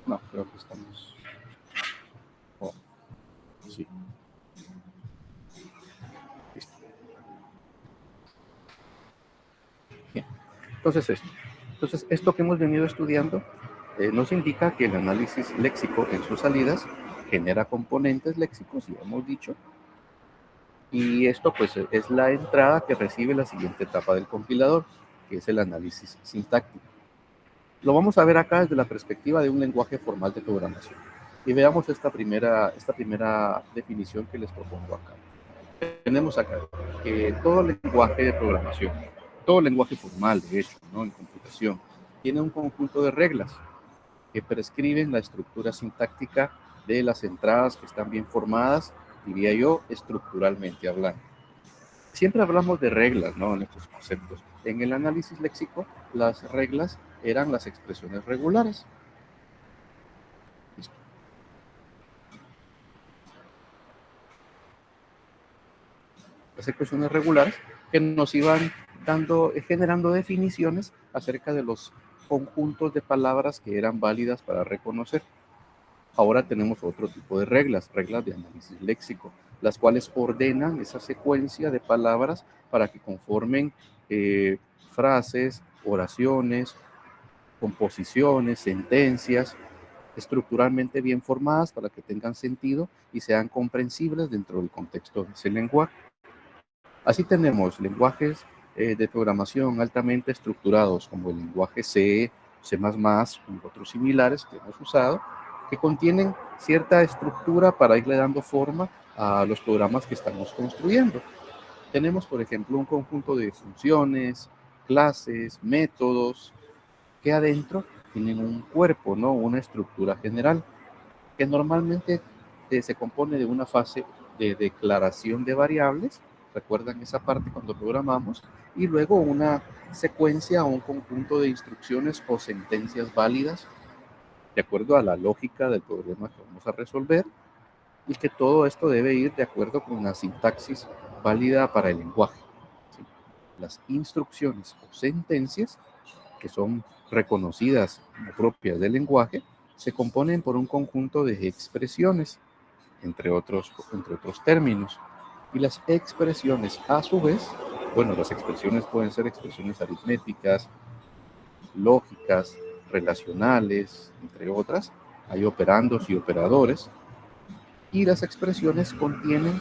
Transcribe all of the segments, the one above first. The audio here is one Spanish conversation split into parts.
No, creo que estamos... Oh, sí. Listo. Bien. Entonces, esto que hemos venido estudiando nos indica que el análisis léxico en sus salidas genera componentes léxicos, ya hemos dicho, y esto pues es la entrada que recibe la siguiente etapa del compilador, que es el análisis sintáctico. Lo vamos a ver acá desde la perspectiva de un lenguaje formal de programación. Y veamos esta primera definición que les propongo acá. Tenemos acá que todo lenguaje de programación, todo lenguaje formal, de hecho, ¿no? En computación, tiene un conjunto de reglas que prescriben la estructura sintáctica de las entradas que están bien formadas, diría yo, estructuralmente hablando. Siempre hablamos de reglas, ¿no? En estos conceptos. En el análisis léxico, las reglas eran las expresiones regulares. Listo. Las expresiones regulares que nos iban generando definiciones acerca de los conjuntos de palabras que eran válidas para reconocer. Ahora tenemos otro tipo de reglas de análisis léxico, las cuales ordenan esa secuencia de palabras para que conformen frases, oraciones, composiciones, sentencias, estructuralmente bien formadas para que tengan sentido y sean comprensibles dentro del contexto de ese lenguaje. Así tenemos lenguajes de programación altamente estructurados como el lenguaje C, C++ y otros similares que hemos usado, que contienen cierta estructura para irle dando forma a los programas que estamos construyendo. Tenemos, por ejemplo, un conjunto de funciones, clases, métodos, que adentro tienen un cuerpo, ¿no? Una estructura general, que normalmente se compone de una fase de declaración de variables, recuerdan esa parte cuando programamos, y luego una secuencia o un conjunto de instrucciones o sentencias válidas de acuerdo a la lógica del problema que vamos a resolver, y que todo esto debe ir de acuerdo con una sintaxis válida para el lenguaje. ¿Sí? Las instrucciones o sentencias, que son reconocidas como propias del lenguaje, se componen por un conjunto de expresiones, entre otros términos. Y las expresiones, a su vez, bueno, las expresiones pueden ser expresiones aritméticas, lógicas, relacionales, entre otras. Hay operandos y operadores. Y las expresiones contienen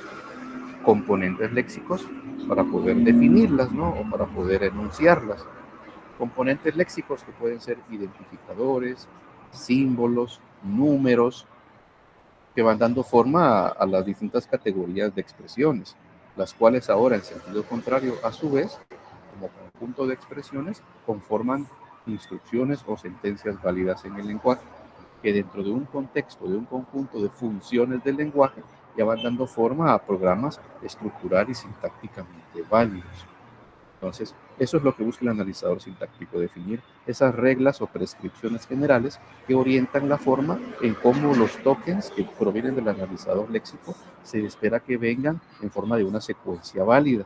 componentes léxicos para poder definirlas, ¿no? O para poder enunciarlas. Componentes léxicos que pueden ser identificadores, símbolos, números, que van dando forma a las distintas categorías de expresiones, las cuales ahora, en sentido contrario, a su vez, como conjunto de expresiones, conforman instrucciones o sentencias válidas en el lenguaje, que dentro de un contexto, de un conjunto de funciones del lenguaje, ya van dando forma a programas estructural y sintácticamente válidos. Entonces, eso es lo que busca el analizador sintáctico, definir esas reglas o prescripciones generales que orientan la forma en cómo los tokens que provienen del analizador léxico se espera que vengan en forma de una secuencia válida,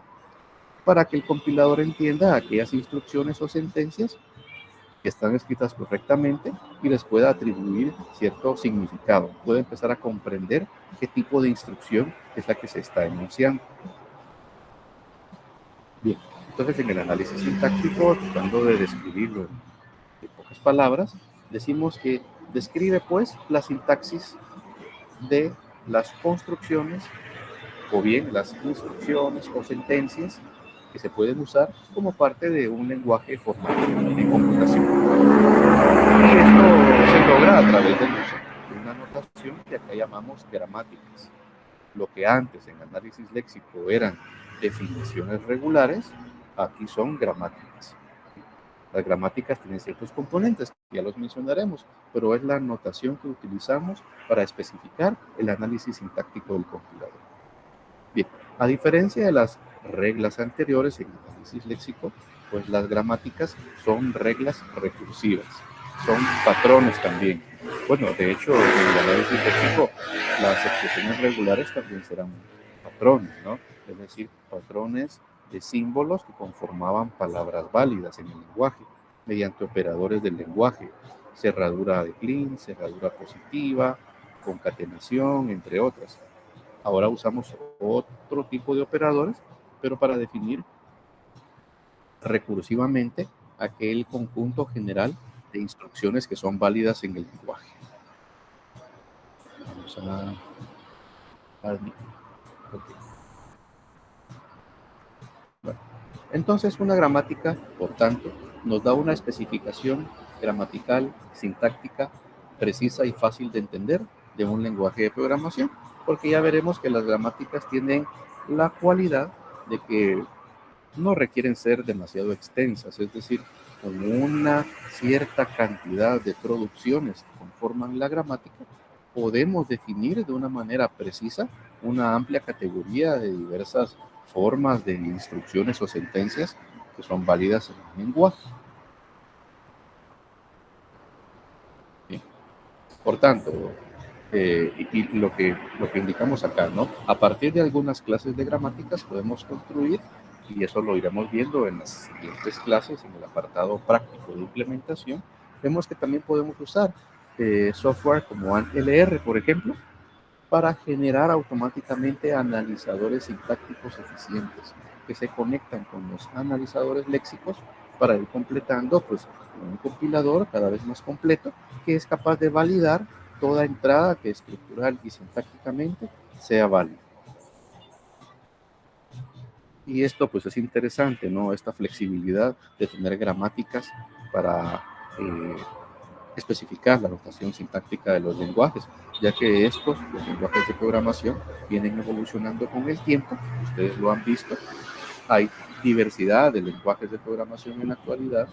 para que el compilador entienda aquellas instrucciones o sentencias que están escritas correctamente y les pueda atribuir cierto significado, pueda empezar a comprender qué tipo de instrucción es la que se está enunciando. Bien, entonces en el análisis sintáctico, tratando de describirlo en pocas palabras, decimos que describe pues la sintaxis de las construcciones o bien las instrucciones o sentencias que se pueden usar como parte de un lenguaje formal en computación. Y esto se logra a través del uso de una notación que acá llamamos gramáticas. Lo que antes en análisis léxico eran definiciones regulares, aquí son gramáticas. Las gramáticas tienen ciertos componentes, ya los mencionaremos, pero es la notación que utilizamos para especificar el análisis sintáctico del compilador. Bien, a diferencia de las reglas anteriores en análisis léxico, pues las gramáticas son reglas recursivas, son patrones también. Bueno, de hecho, en el análisis léxico, las expresiones regulares también serán patrones, ¿no? Es decir, patrones de símbolos que conformaban palabras válidas en el lenguaje, mediante operadores del lenguaje, cerradura de Klein, cerradura positiva, concatenación, entre otras. Ahora usamos otro tipo de operadores, pero para definir recursivamente aquel conjunto general de instrucciones que son válidas en el lenguaje. Vamos a admitir. Okay. Bueno, entonces una gramática, por tanto, nos da una especificación gramatical, sintáctica, precisa y fácil de entender de un lenguaje de programación, porque ya veremos que las gramáticas tienen la cualidad de que no requieren ser demasiado extensas, es decir, con una cierta cantidad de producciones que conforman la gramática, podemos definir de una manera precisa una amplia categoría de diversas formas de instrucciones o sentencias que son válidas en el lenguaje. ¿Sí? Por tanto, y lo que indicamos acá, ¿no? A partir de algunas clases de gramáticas podemos construir, y eso lo iremos viendo en las siguientes clases, en el apartado práctico de implementación, vemos que también podemos usar software como ANLR, por ejemplo, para generar automáticamente analizadores sintácticos eficientes que se conectan con los analizadores léxicos para ir completando pues, un compilador cada vez más completo que es capaz de validar toda entrada que estructural y sintácticamente sea válida. Y esto pues es interesante, ¿no? Esta flexibilidad de tener gramáticas para especificar la notación sintáctica de los lenguajes, ya que estos, los lenguajes de programación, vienen evolucionando con el tiempo, ustedes lo han visto, hay diversidad de lenguajes de programación en la actualidad,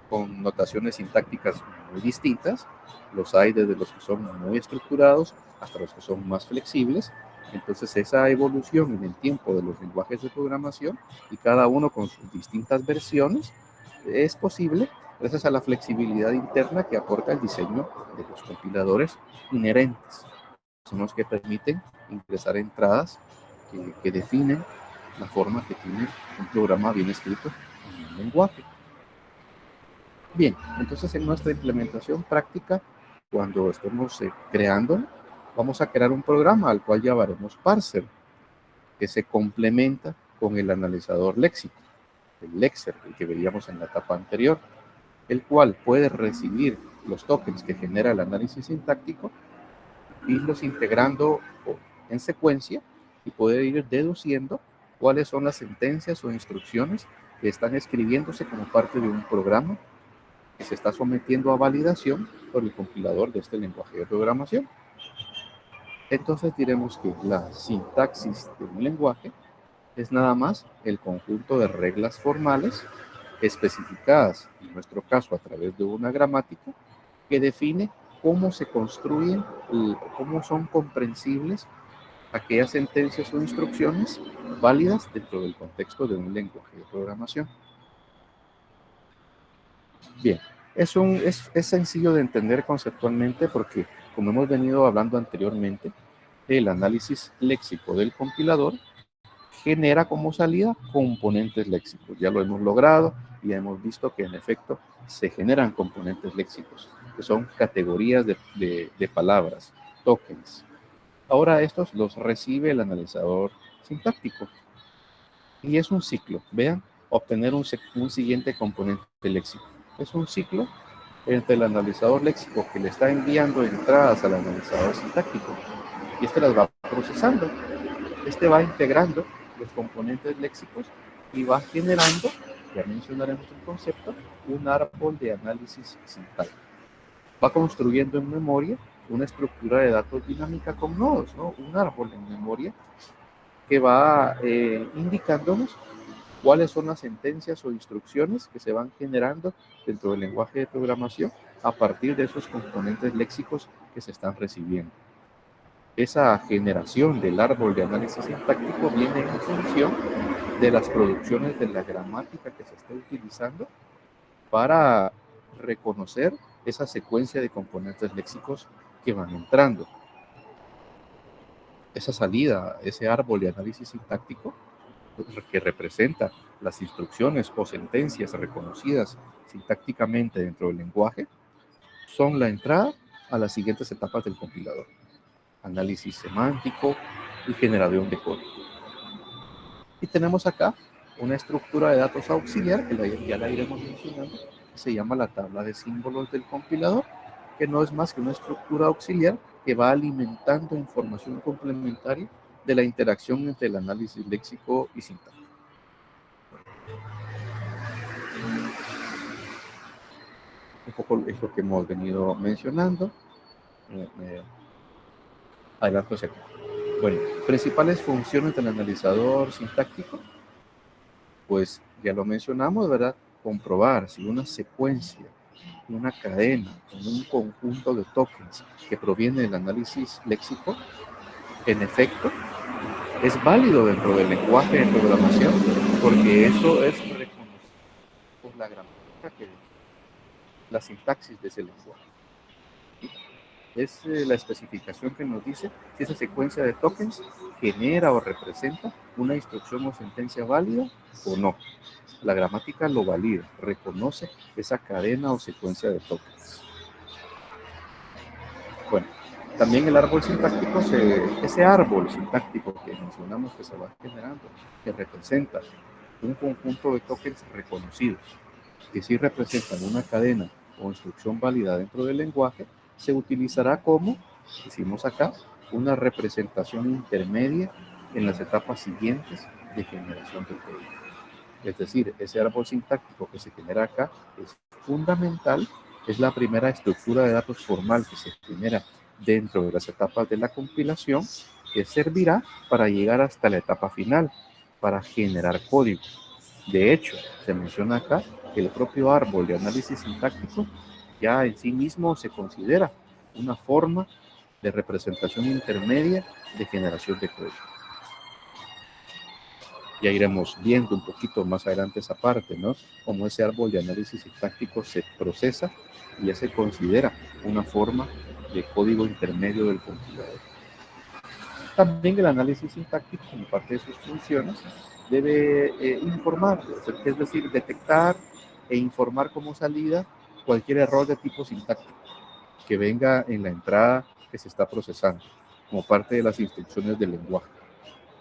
con notaciones sintácticas muy distintas, los hay desde los que son muy estructurados hasta los que son más flexibles, entonces esa evolución en el tiempo de los lenguajes de programación y cada uno con sus distintas versiones es posible gracias a la flexibilidad interna que aporta el diseño de los compiladores inherentes. Son los que permiten ingresar entradas que definen la forma que tiene un programa bien escrito en un lenguaje. Bien, entonces en nuestra implementación práctica, cuando estemos creando, vamos a crear un programa al cual llamaremos parser, que se complementa con el analizador léxico, el lexer, el que veíamos en la etapa anterior, el cual puede recibir los tokens que genera el análisis sintáctico, irlos integrando en secuencia y poder ir deduciendo cuáles son las sentencias o instrucciones que están escribiéndose como parte de un programa que se está sometiendo a validación por el compilador de este lenguaje de programación. Entonces diremos que la sintaxis de un lenguaje es nada más el conjunto de reglas formales especificadas, en nuestro caso a través de una gramática, que define cómo se construyen, cómo son comprensibles aquellas sentencias o instrucciones válidas dentro del contexto de un lenguaje de programación. Bien, es sencillo de entender conceptualmente porque, como hemos venido hablando anteriormente, el análisis léxico del compilador genera como salida componentes léxicos. Ya lo hemos logrado y hemos visto que en efecto se generan componentes léxicos, que son categorías de palabras, tokens. Ahora estos los recibe el analizador sintáctico y es un ciclo. Vean, obtener un siguiente componente léxico. Es un ciclo entre el analizador léxico que le está enviando entradas al analizador sintáctico y este las va procesando. Este va integrando los componentes léxicos y va generando, ya mencionaremos el concepto, un árbol de análisis sintáctico. Va construyendo en memoria una estructura de datos dinámica con nodos, ¿no? Un árbol en memoria que va indicándonos cuáles son las sentencias o instrucciones que se van generando dentro del lenguaje de programación a partir de esos componentes léxicos que se están recibiendo. Esa generación del árbol de análisis sintáctico viene en función de las producciones de la gramática que se está utilizando para reconocer esa secuencia de componentes léxicos que van entrando. Esa salida, ese árbol de análisis sintáctico, que representa las instrucciones o sentencias reconocidas sintácticamente dentro del lenguaje, son la entrada a las siguientes etapas del compilador: análisis semántico y generación de código. Y tenemos acá una estructura de datos auxiliar, que ya la iremos mencionando, que se llama la tabla de símbolos del compilador, que no es más que una estructura auxiliar que va alimentando información complementaria de la interacción entre el análisis léxico y sintáctico. Un poco es lo que hemos venido mencionando. Adelanto hacia acá. Bueno, principales funciones del analizador sintáctico, pues ya lo mencionamos, ¿verdad? Comprobar si una secuencia, una cadena, un conjunto de tokens que proviene del análisis léxico, en efecto, es válido dentro del lenguaje de programación, porque eso es reconocido por la gramática que la sintaxis de ese lenguaje. Es la especificación que nos dice si esa secuencia de tokens genera o representa una instrucción o sentencia válida o no. La gramática lo valida, reconoce esa cadena o secuencia de tokens. Bueno, también el árbol sintáctico, ese árbol sintáctico que mencionamos que se va generando, que representa un conjunto de tokens reconocidos, que sí representan una cadena o instrucción válida dentro del lenguaje, se utilizará como, decimos acá, una representación intermedia en las etapas siguientes de generación de código. Es decir, ese árbol sintáctico que se genera acá es fundamental, es la primera estructura de datos formal que se genera dentro de las etapas de la compilación, que servirá para llegar hasta la etapa final, para generar código. De hecho, se menciona acá que el propio árbol de análisis sintáctico ya en sí mismo se considera una forma de representación intermedia de generación de código. Ya iremos viendo un poquito más adelante esa parte, ¿no? Cómo ese árbol de análisis sintáctico se procesa y ya se considera una forma de código intermedio del compilador. También el análisis sintáctico, como parte de sus funciones, debe informar, es decir, detectar e informar como salida cualquier error de tipo sintáctico que venga en la entrada que se está procesando, como parte de las instrucciones del lenguaje.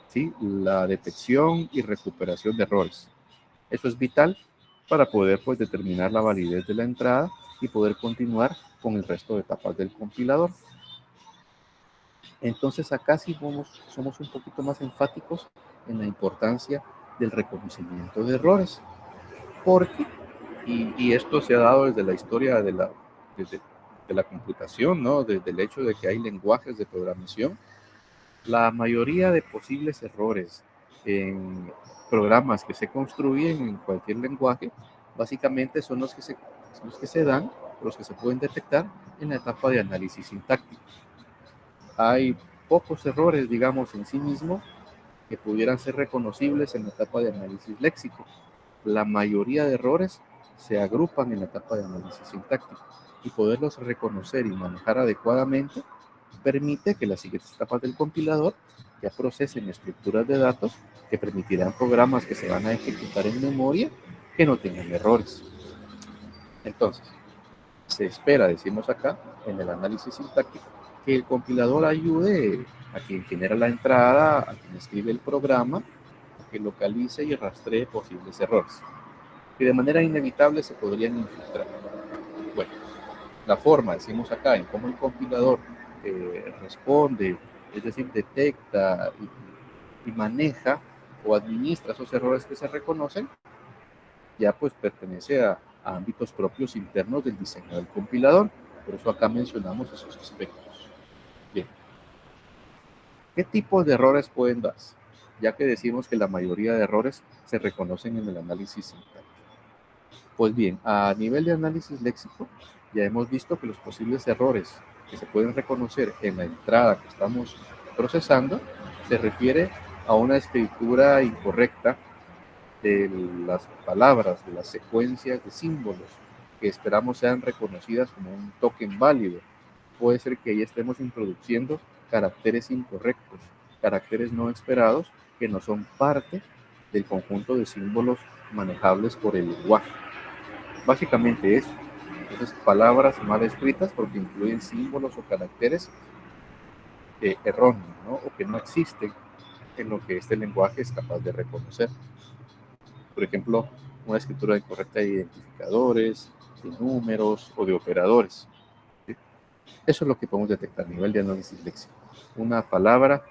¿Sí? La detección y recuperación de errores. Eso es vital para poder pues, determinar la validez de la entrada y poder continuar con el resto de etapas del compilador. Entonces acá sí somos un poquito más enfáticos en la importancia del reconocimiento de errores, porque, y esto se ha dado desde la historia de la computación, ¿no? Desde el hecho de que hay lenguajes de programación, la mayoría de posibles errores en programas que se construyen en cualquier lenguaje, básicamente son los que se dan, los que se pueden detectar en la etapa de análisis sintáctico. Hay pocos errores, digamos, en sí mismo que pudieran ser reconocibles en la etapa de análisis léxico. La mayoría de errores se agrupan en la etapa de análisis sintáctico y poderlos reconocer y manejar adecuadamente permite que las siguientes etapas del compilador ya procesen estructuras de datos que permitirán programas que se van a ejecutar en memoria que no tengan errores. Entonces, se espera, decimos acá, en el análisis sintáctico, que el compilador ayude a quien genera la entrada, a quien escribe el programa, a que localice y rastree posibles errores, que de manera inevitable se podrían infiltrar. Bueno, la forma, decimos acá, en cómo el compilador responde, es decir, detecta y maneja o administra esos errores que se reconocen, ya pues pertenece a ámbitos propios internos del diseño del compilador. Por eso acá mencionamos esos aspectos. Bien. ¿Qué tipos de errores pueden darse? Ya que decimos que la mayoría de errores se reconocen en el análisis sintáctico. Pues bien, a nivel de análisis léxico, ya hemos visto que los posibles errores que se pueden reconocer en la entrada que estamos procesando se refiere a una escritura incorrecta de las palabras, de las secuencias de símbolos que esperamos sean reconocidas como un token válido. Puede ser que ahí estemos introduciendo caracteres incorrectos, caracteres no esperados que no son parte del conjunto de símbolos manejables por el lenguaje. Básicamente eso. Entonces, palabras mal escritas porque incluyen símbolos o caracteres erróneos, ¿no? O que no existen en lo que este lenguaje es capaz de reconocer. Por ejemplo, una escritura incorrecta de identificadores, de números o de operadores. ¿Sí? Eso es lo que podemos detectar a nivel de análisis léxico. Una palabra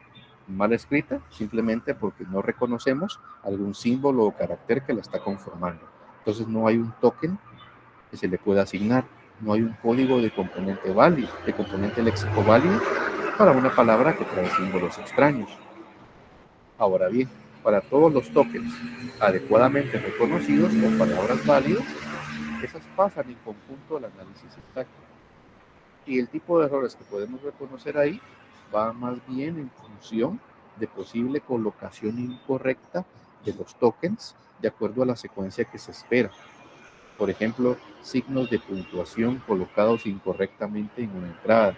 mal escrita simplemente porque no reconocemos algún símbolo o carácter que la está conformando. Entonces no hay un token que se le pueda asignar, no hay un código de componente válido, de componente léxico válido para una palabra que trae símbolos extraños. Ahora bien, para todos los tokens adecuadamente reconocidos o palabras válidas, esas pasan en conjunto al análisis sintáctico. Y el tipo de errores que podemos reconocer ahí va más bien en función de posible colocación incorrecta de los tokens de acuerdo a la secuencia que se espera. Por ejemplo, signos de puntuación colocados incorrectamente en una entrada,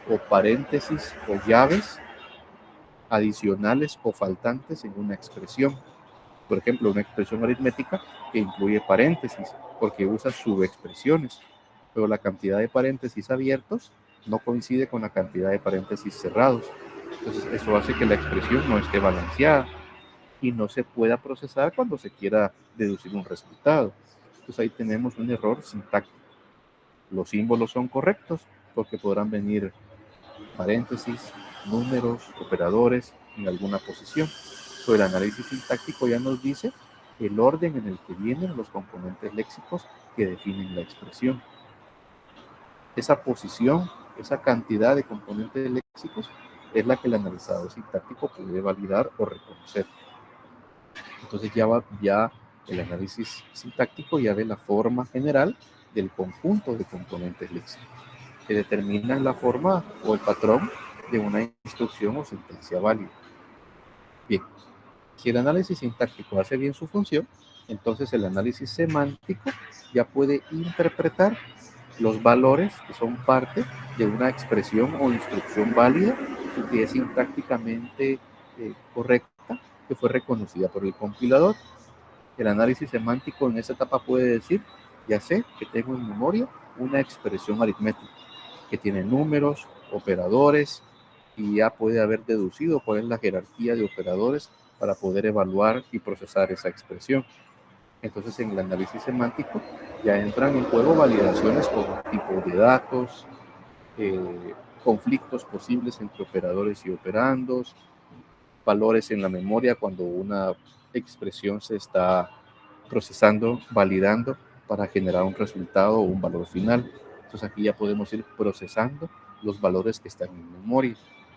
o paréntesis o llaves adicionales o faltantes en una expresión. Por ejemplo, una expresión aritmética que incluye paréntesis porque usa subexpresiones, pero la cantidad de paréntesis abiertos no coincide con la cantidad de paréntesis cerrados. Entonces, eso hace que la expresión no esté balanceada y no se pueda procesar cuando se quiera deducir un resultado. Entonces, ahí tenemos un error sintáctico. Los símbolos son correctos porque podrán venir paréntesis, números, operadores en alguna posición. Pero el análisis sintáctico ya nos dice el orden en el que vienen los componentes léxicos que definen la expresión. Esa posición, esa cantidad de componentes léxicos es la que el analizador sintáctico puede validar o reconocer. Entonces ya el análisis sintáctico ya ve la forma general del conjunto de componentes léxicos que determinan la forma o el patrón de una instrucción o sentencia válida. Bien, si el análisis sintáctico hace bien su función, entonces el análisis semántico ya puede interpretar los valores que son parte de una expresión o instrucción válida y que es sintácticamente correcta, que fue reconocida por el compilador. El análisis semántico en esta etapa puede decir, ya sé que tengo en memoria una expresión aritmética que tiene números, operadores, y ya puede haber deducido cuál es la jerarquía de operadores para poder evaluar y procesar esa expresión. Entonces, en el análisis semántico ya entran en juego validaciones como tipo de datos, conflictos posibles entre operadores y operandos, valores en la memoria cuando una expresión se está procesando, validando para generar un resultado o un valor final. Entonces aquí ya podemos ir procesando los valores que están en memoria.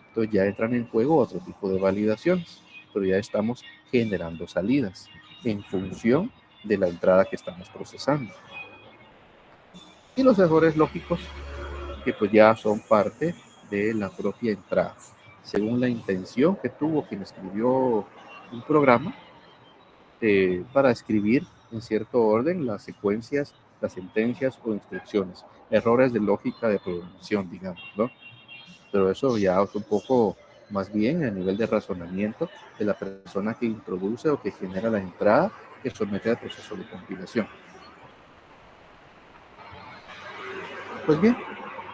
Entonces ya entran en juego otro tipo de validaciones, pero ya estamos generando salidas en función de la entrada que estamos procesando. Y los errores lógicos, que pues ya son parte de la propia entrada. Según la intención que tuvo quien escribió un programa para escribir en cierto orden las secuencias, las sentencias o instrucciones. Errores de lógica de programación, digamos, ¿no? Pero eso ya es un poco más bien a nivel de razonamiento de la persona que introduce o que genera la entrada que somete al proceso de compilación. Pues bien,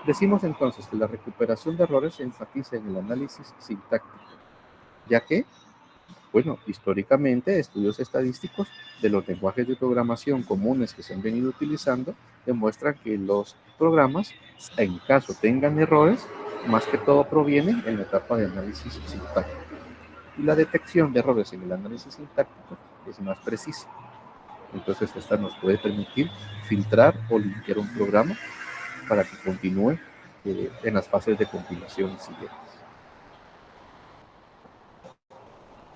decimos entonces que la recuperación de errores se enfatiza en el análisis sintáctico, ya que, bueno, históricamente estudios estadísticos de los lenguajes de programación comunes que se han venido utilizando demuestran que los programas, en caso tengan errores, más que todo provienen en la etapa de análisis sintáctico. Y la detección de errores en el análisis sintáctico es más precisa. Entonces, esta nos puede permitir filtrar o limpiar un programa para que continúe en las fases de compilación siguientes.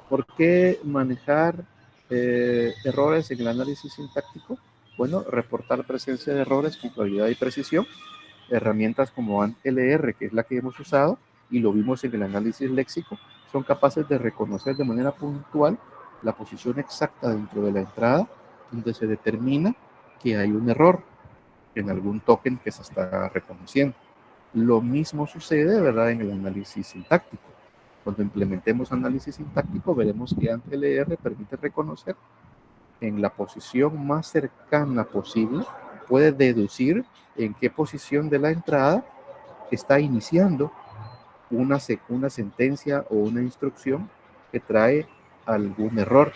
¿Por qué manejar errores en el análisis sintáctico? Bueno, reportar presencia de errores con claridad y precisión. Herramientas como AntLR, que es la que hemos usado, y lo vimos en el análisis léxico, son capaces de reconocer de manera puntual la posición exacta dentro de la entrada, donde se determina que hay un error en algún token que se está reconociendo. Lo mismo sucede, ¿verdad?, en el análisis sintáctico. Cuando implementemos análisis sintáctico, veremos que AntLR permite reconocer en la posición más cercana posible, puede deducir en qué posición de la entrada está iniciando una sentencia o una instrucción que trae algún error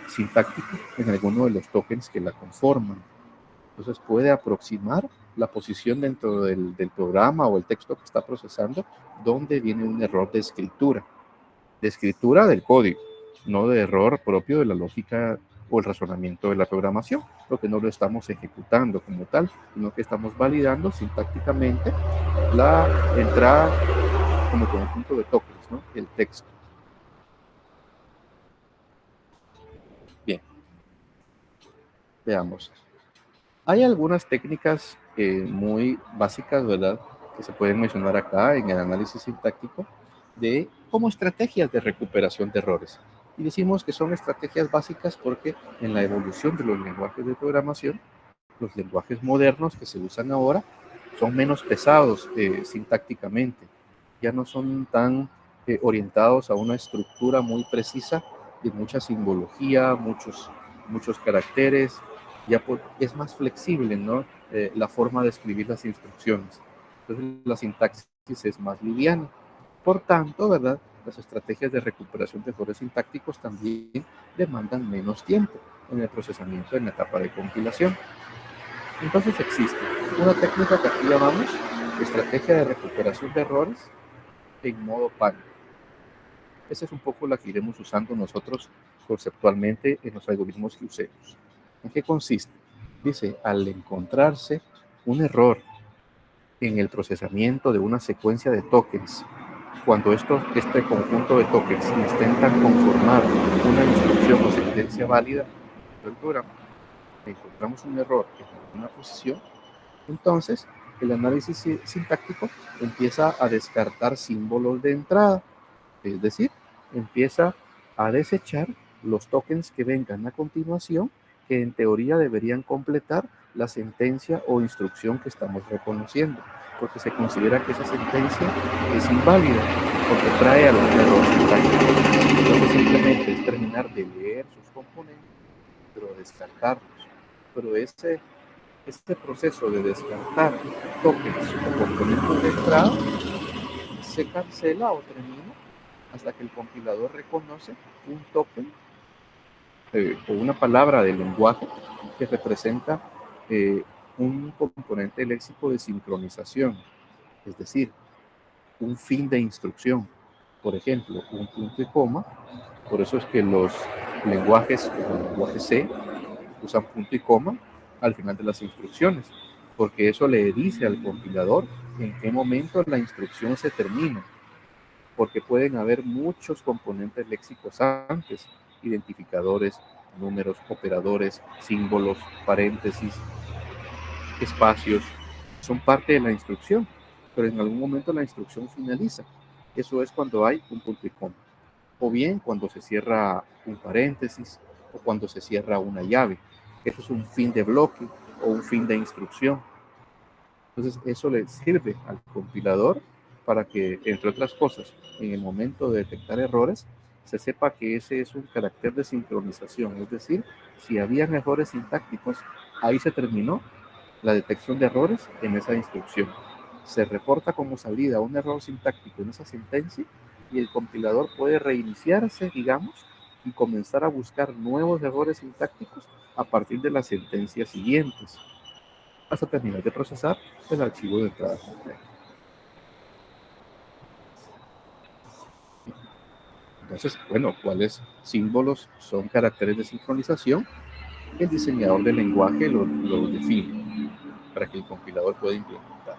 sintáctico en alguno de los tokens que la conforman. Entonces puede aproximar la posición dentro del programa o el texto que está procesando donde viene un error de escritura del código, no de error propio de la lógica o el razonamiento de la programación, porque no lo estamos ejecutando como tal, sino que estamos validando sintácticamente la entrada como conjunto de tokens, ¿no? El texto. Bien, veamos. Hay algunas técnicas muy básicas, ¿verdad?, que se pueden mencionar acá en el análisis sintáctico de como estrategias de recuperación de errores. Y decimos que son estrategias básicas porque en la evolución de los lenguajes de programación, los lenguajes modernos que se usan ahora son menos pesados sintácticamente, ya no son tan orientados a una estructura muy precisa de mucha simbología, muchos caracteres, ya es más flexible, ¿no? La forma de escribir las instrucciones. Entonces la sintaxis es más liviana. Por tanto, ¿verdad? Las estrategias de recuperación de errores sintácticos también demandan menos tiempo en el procesamiento en la etapa de compilación. Entonces existe una técnica que aquí llamamos estrategia de recuperación de errores en modo pan. Esa es un poco la que iremos usando nosotros conceptualmente en los algoritmos que usemos. ¿En qué consiste? Dice, al encontrarse un error en el procesamiento de una secuencia de tokens, cuando este conjunto de tokens intentan conformar una instrucción o sentencia válida del programa, encontramos un error en una posición, entonces el análisis sintáctico empieza a descartar símbolos de entrada, es decir, empieza a desechar los tokens que vengan a continuación, que en teoría deberían completar la sentencia o instrucción que estamos reconociendo, porque se considera que esa sentencia es inválida, porque trae algún error sintáctico. Entonces simplemente es terminar de leer sus componentes, pero descartarlos. Pero este proceso de descartar tokens o componentes de entrada se cancela o termina hasta que el compilador reconoce un token o una palabra del lenguaje que representa un componente léxico de sincronización, es decir, un fin de instrucción. Por ejemplo, un punto y coma. Por eso es que los lenguajes como el lenguaje C usan punto y coma al final de las instrucciones, porque eso le dice al compilador en qué momento la instrucción se termina, porque pueden haber muchos componentes léxicos antes, identificadores, números, operadores, símbolos, paréntesis, espacios, son parte de la instrucción, pero en algún momento la instrucción finaliza. Eso es cuando hay un punto y coma, o bien cuando se cierra un paréntesis, o cuando se cierra una llave. Eso es un fin de bloque o un fin de instrucción. Entonces, eso le sirve al compilador para que, entre otras cosas, en el momento de detectar errores, se sepa que ese es un carácter de sincronización. Es decir, si habían errores sintácticos, ahí se terminó la detección de errores en esa instrucción. Se reporta como salida un error sintáctico en esa sentencia y el compilador puede reiniciarse, digamos, y comenzar a buscar nuevos errores sintácticos a partir de las sentencias siguientes, hasta terminar de procesar el archivo de entrada completa. Entonces, bueno, ¿cuáles símbolos son caracteres de sincronización? El diseñador del lenguaje lo define para que el compilador pueda implementar.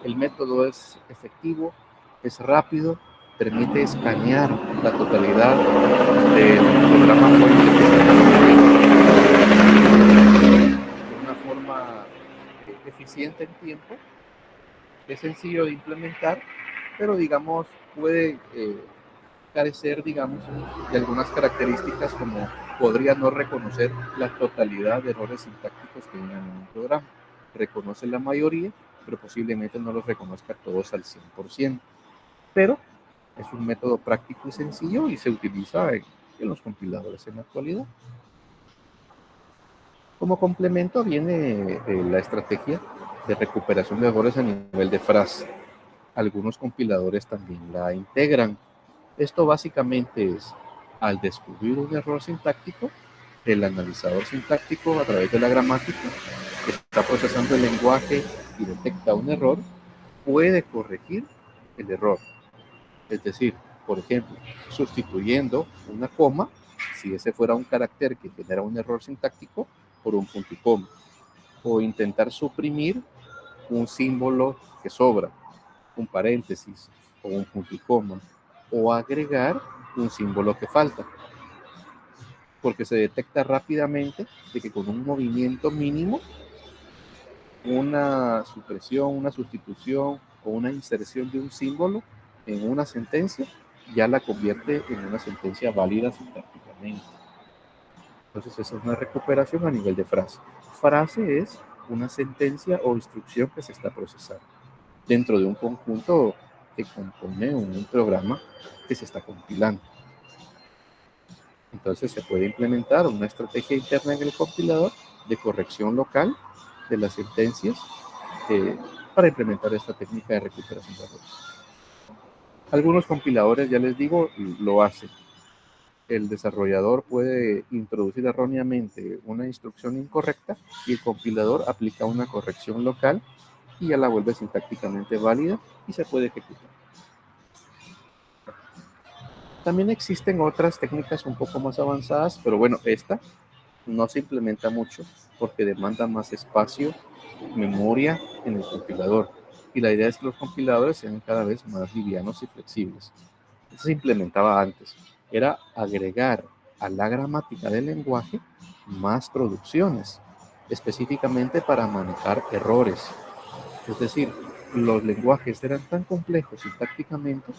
El método es efectivo, es rápido, permite escanear la totalidad del programa de una forma eficiente en tiempo. Es sencillo de implementar, pero digamos puede carecer, digamos, de algunas características como podría no reconocer la totalidad de errores sintácticos que vienen en un programa. Reconoce la mayoría, pero posiblemente no los reconozca todos al 100%. Pero Es un método práctico y sencillo y se utiliza en los compiladores en la actualidad. Como complemento viene la estrategia de recuperación de errores a nivel de frase. Algunos compiladores también la integran. Esto básicamente es, al descubrir un error sintáctico, el analizador sintáctico a través de la gramática que está procesando el lenguaje y detecta un error, puede corregir el error. Es decir, por ejemplo, sustituyendo una coma, si ese fuera un carácter que genera un error sintáctico, por un punto y coma, o intentar suprimir un símbolo que sobra, un paréntesis o un punto y coma, o agregar un símbolo que falta, porque se detecta rápidamente de que con un movimiento mínimo, una supresión, una sustitución o una inserción de un símbolo en una sentencia ya la convierte en una sentencia válida sintácticamente. Entonces, esa es una recuperación a nivel de frase. Frase es una sentencia o instrucción que se está procesando dentro de un conjunto que compone un programa que se está compilando. Entonces, se puede implementar una estrategia interna en el compilador de corrección local de las sentencias para implementar esta técnica de recuperación de errores. Algunos compiladores, ya les digo, lo hacen. El desarrollador puede introducir erróneamente una instrucción incorrecta y el compilador aplica una corrección local y ya la vuelve sintácticamente válida y se puede ejecutar. También existen otras técnicas un poco más avanzadas, pero bueno, esta no se implementa mucho porque demanda más espacio, memoria en el compilador. Y la idea es que los compiladores sean cada vez más livianos y flexibles. Esto se implementaba antes. Era agregar a la gramática del lenguaje más producciones, específicamente para manejar errores. Es decir, los lenguajes eran tan complejos sintácticamente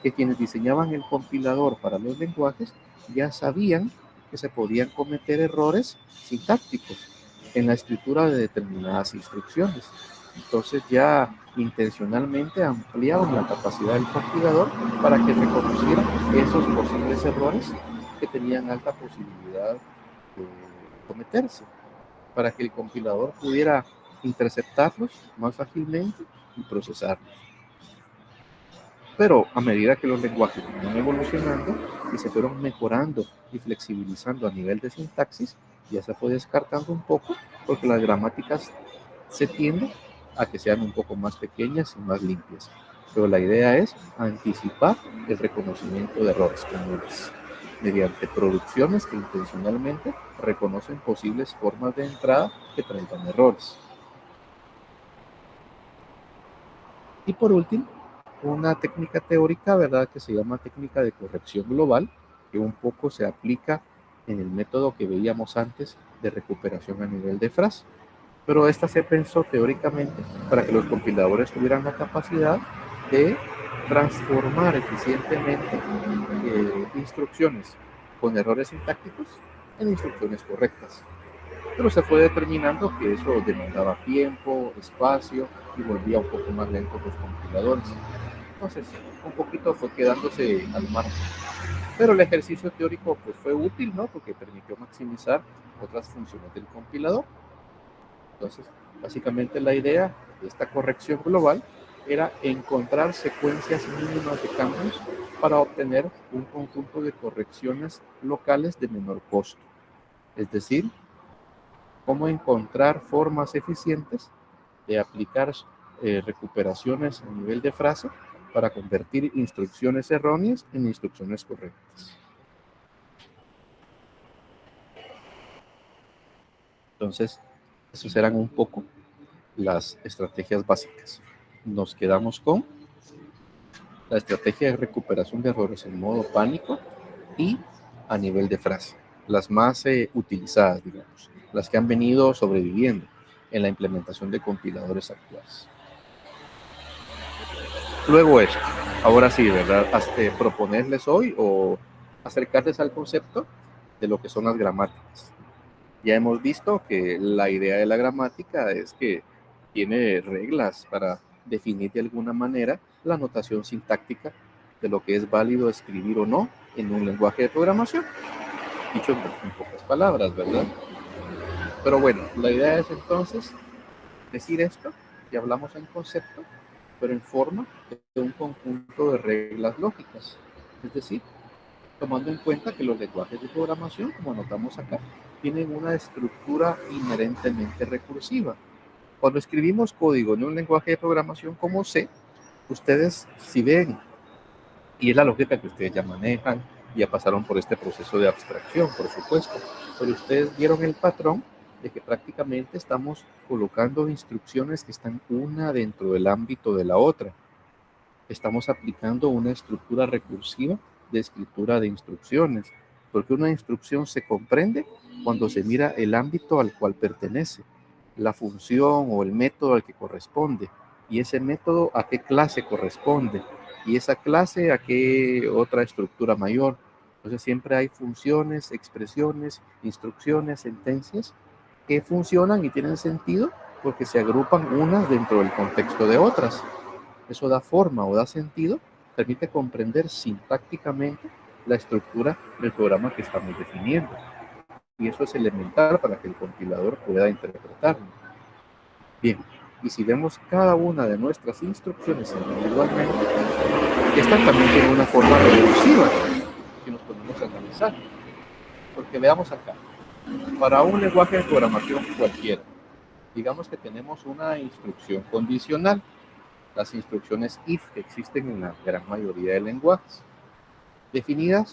que quienes diseñaban el compilador para los lenguajes ya sabían que se podían cometer errores sintácticos en la escritura de determinadas instrucciones. Entonces ya intencionalmente ampliaron la capacidad del compilador para que reconociera esos posibles errores que tenían alta posibilidad de cometerse, para que el compilador pudiera interceptarlos más fácilmente y procesarlos. Pero a medida que los lenguajes fueron evolucionando y se fueron mejorando y flexibilizando a nivel de sintaxis, ya se fue descartando un poco porque las gramáticas se tienden a que sean un poco más pequeñas y más limpias. Pero la idea es anticipar el reconocimiento de errores comunes mediante producciones que intencionalmente reconocen posibles formas de entrada que traigan errores. Y por último, una técnica teórica, ¿verdad?, que se llama técnica de corrección global, que un poco se aplica en el método que veíamos antes de recuperación a nivel de frase. Pero esta se pensó teóricamente para que los compiladores tuvieran la capacidad de transformar eficientemente instrucciones con errores sintácticos en instrucciones correctas. Pero se fue determinando que eso demandaba tiempo, espacio y volvía un poco más lento los compiladores. Entonces, un poquito fue quedándose al margen. Pero el ejercicio teórico pues, fue útil, ¿no? Porque permitió maximizar otras funciones del compilador. Entonces, básicamente la idea de esta corrección global era encontrar secuencias mínimas de cambios para obtener un conjunto de correcciones locales de menor costo. Es decir, cómo encontrar formas eficientes de aplicar recuperaciones a nivel de frase para convertir instrucciones erróneas en instrucciones correctas. Entonces, esas eran un poco las estrategias básicas. Nos quedamos con la estrategia de recuperación de errores en modo pánico y a nivel de frase, las más utilizadas, digamos, las que han venido sobreviviendo en la implementación de compiladores actuales. Luego esto, ahora sí, ¿verdad? Proponerles hoy o acercarles al concepto de lo que son las gramáticas. Ya hemos visto que la idea de la gramática es que tiene reglas para definir de alguna manera la notación sintáctica de lo que es válido escribir o no en un lenguaje de programación. Dicho en pocas palabras, ¿verdad? Pero bueno, la idea es entonces decir esto, y hablamos en concepto, pero en forma de un conjunto de reglas lógicas. Es decir, tomando en cuenta que los lenguajes de programación, como anotamos acá, tienen una estructura inherentemente recursiva. Cuando escribimos código en un lenguaje de programación como C, ustedes si ven, y es la lógica que ustedes ya manejan, ya pasaron por este proceso de abstracción, por supuesto, pero ustedes vieron el patrón de que prácticamente estamos colocando instrucciones que están una dentro del ámbito de la otra. Estamos aplicando una estructura recursiva de escritura de instrucciones, porque una instrucción se comprende cuando se mira el ámbito al cual pertenece, la función o el método al que corresponde, y ese método a qué clase corresponde, y esa clase a qué otra estructura mayor. Entonces siempre hay funciones, expresiones, instrucciones, sentencias que funcionan y tienen sentido porque se agrupan unas dentro del contexto de otras. Eso da forma o da sentido, permite comprender sintácticamente la estructura del programa que estamos definiendo. Y eso es elemental para que el compilador pueda interpretarlo. Bien, y si vemos cada una de nuestras instrucciones individualmente, estas también tienen una forma recursiva que nos podemos analizar. Porque veamos acá, para un lenguaje de programación cualquiera, digamos que tenemos una instrucción condicional, las instrucciones if que existen en la gran mayoría de lenguajes, definida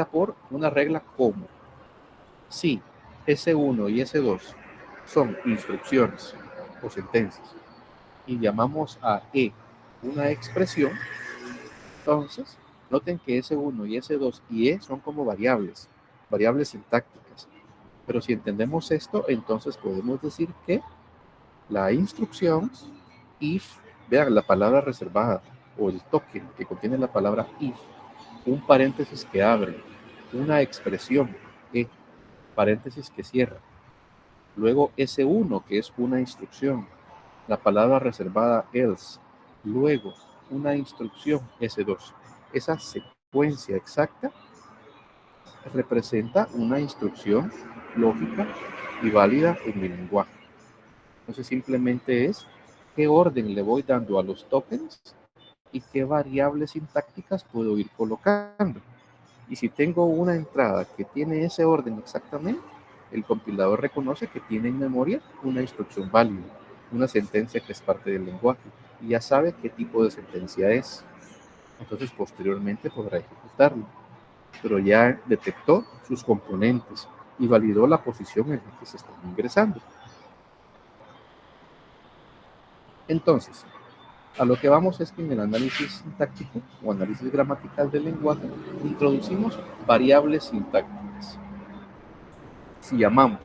por una regla como si S1 y S2 son instrucciones o sentencias y llamamos a E una expresión, entonces noten que S1 y S2 y E son como variables sintácticas. Pero si entendemos esto, entonces podemos decir que la instrucción if, vean la palabra reservada o el token que contiene la palabra if, un paréntesis que abre, una expresión E, paréntesis que cierra, luego S1 que es una instrucción, la palabra reservada else, luego una instrucción S2. Esa secuencia exacta representa una instrucción lógica y válida en mi lenguaje. Entonces simplemente es qué orden le voy dando a los tokens y qué variables sintácticas puedo ir colocando. Y si tengo una entrada que tiene ese orden exactamente, el compilador reconoce que tiene en memoria una instrucción válida, una sentencia que es parte del lenguaje, y ya sabe qué tipo de sentencia es. Entonces posteriormente podrá ejecutarlo, pero ya detectó sus componentes y validó la posición en la que se están ingresando. Entonces, a lo que vamos es que en el análisis sintáctico o análisis gramatical del lenguaje introducimos variables sintácticas. Si llamamos,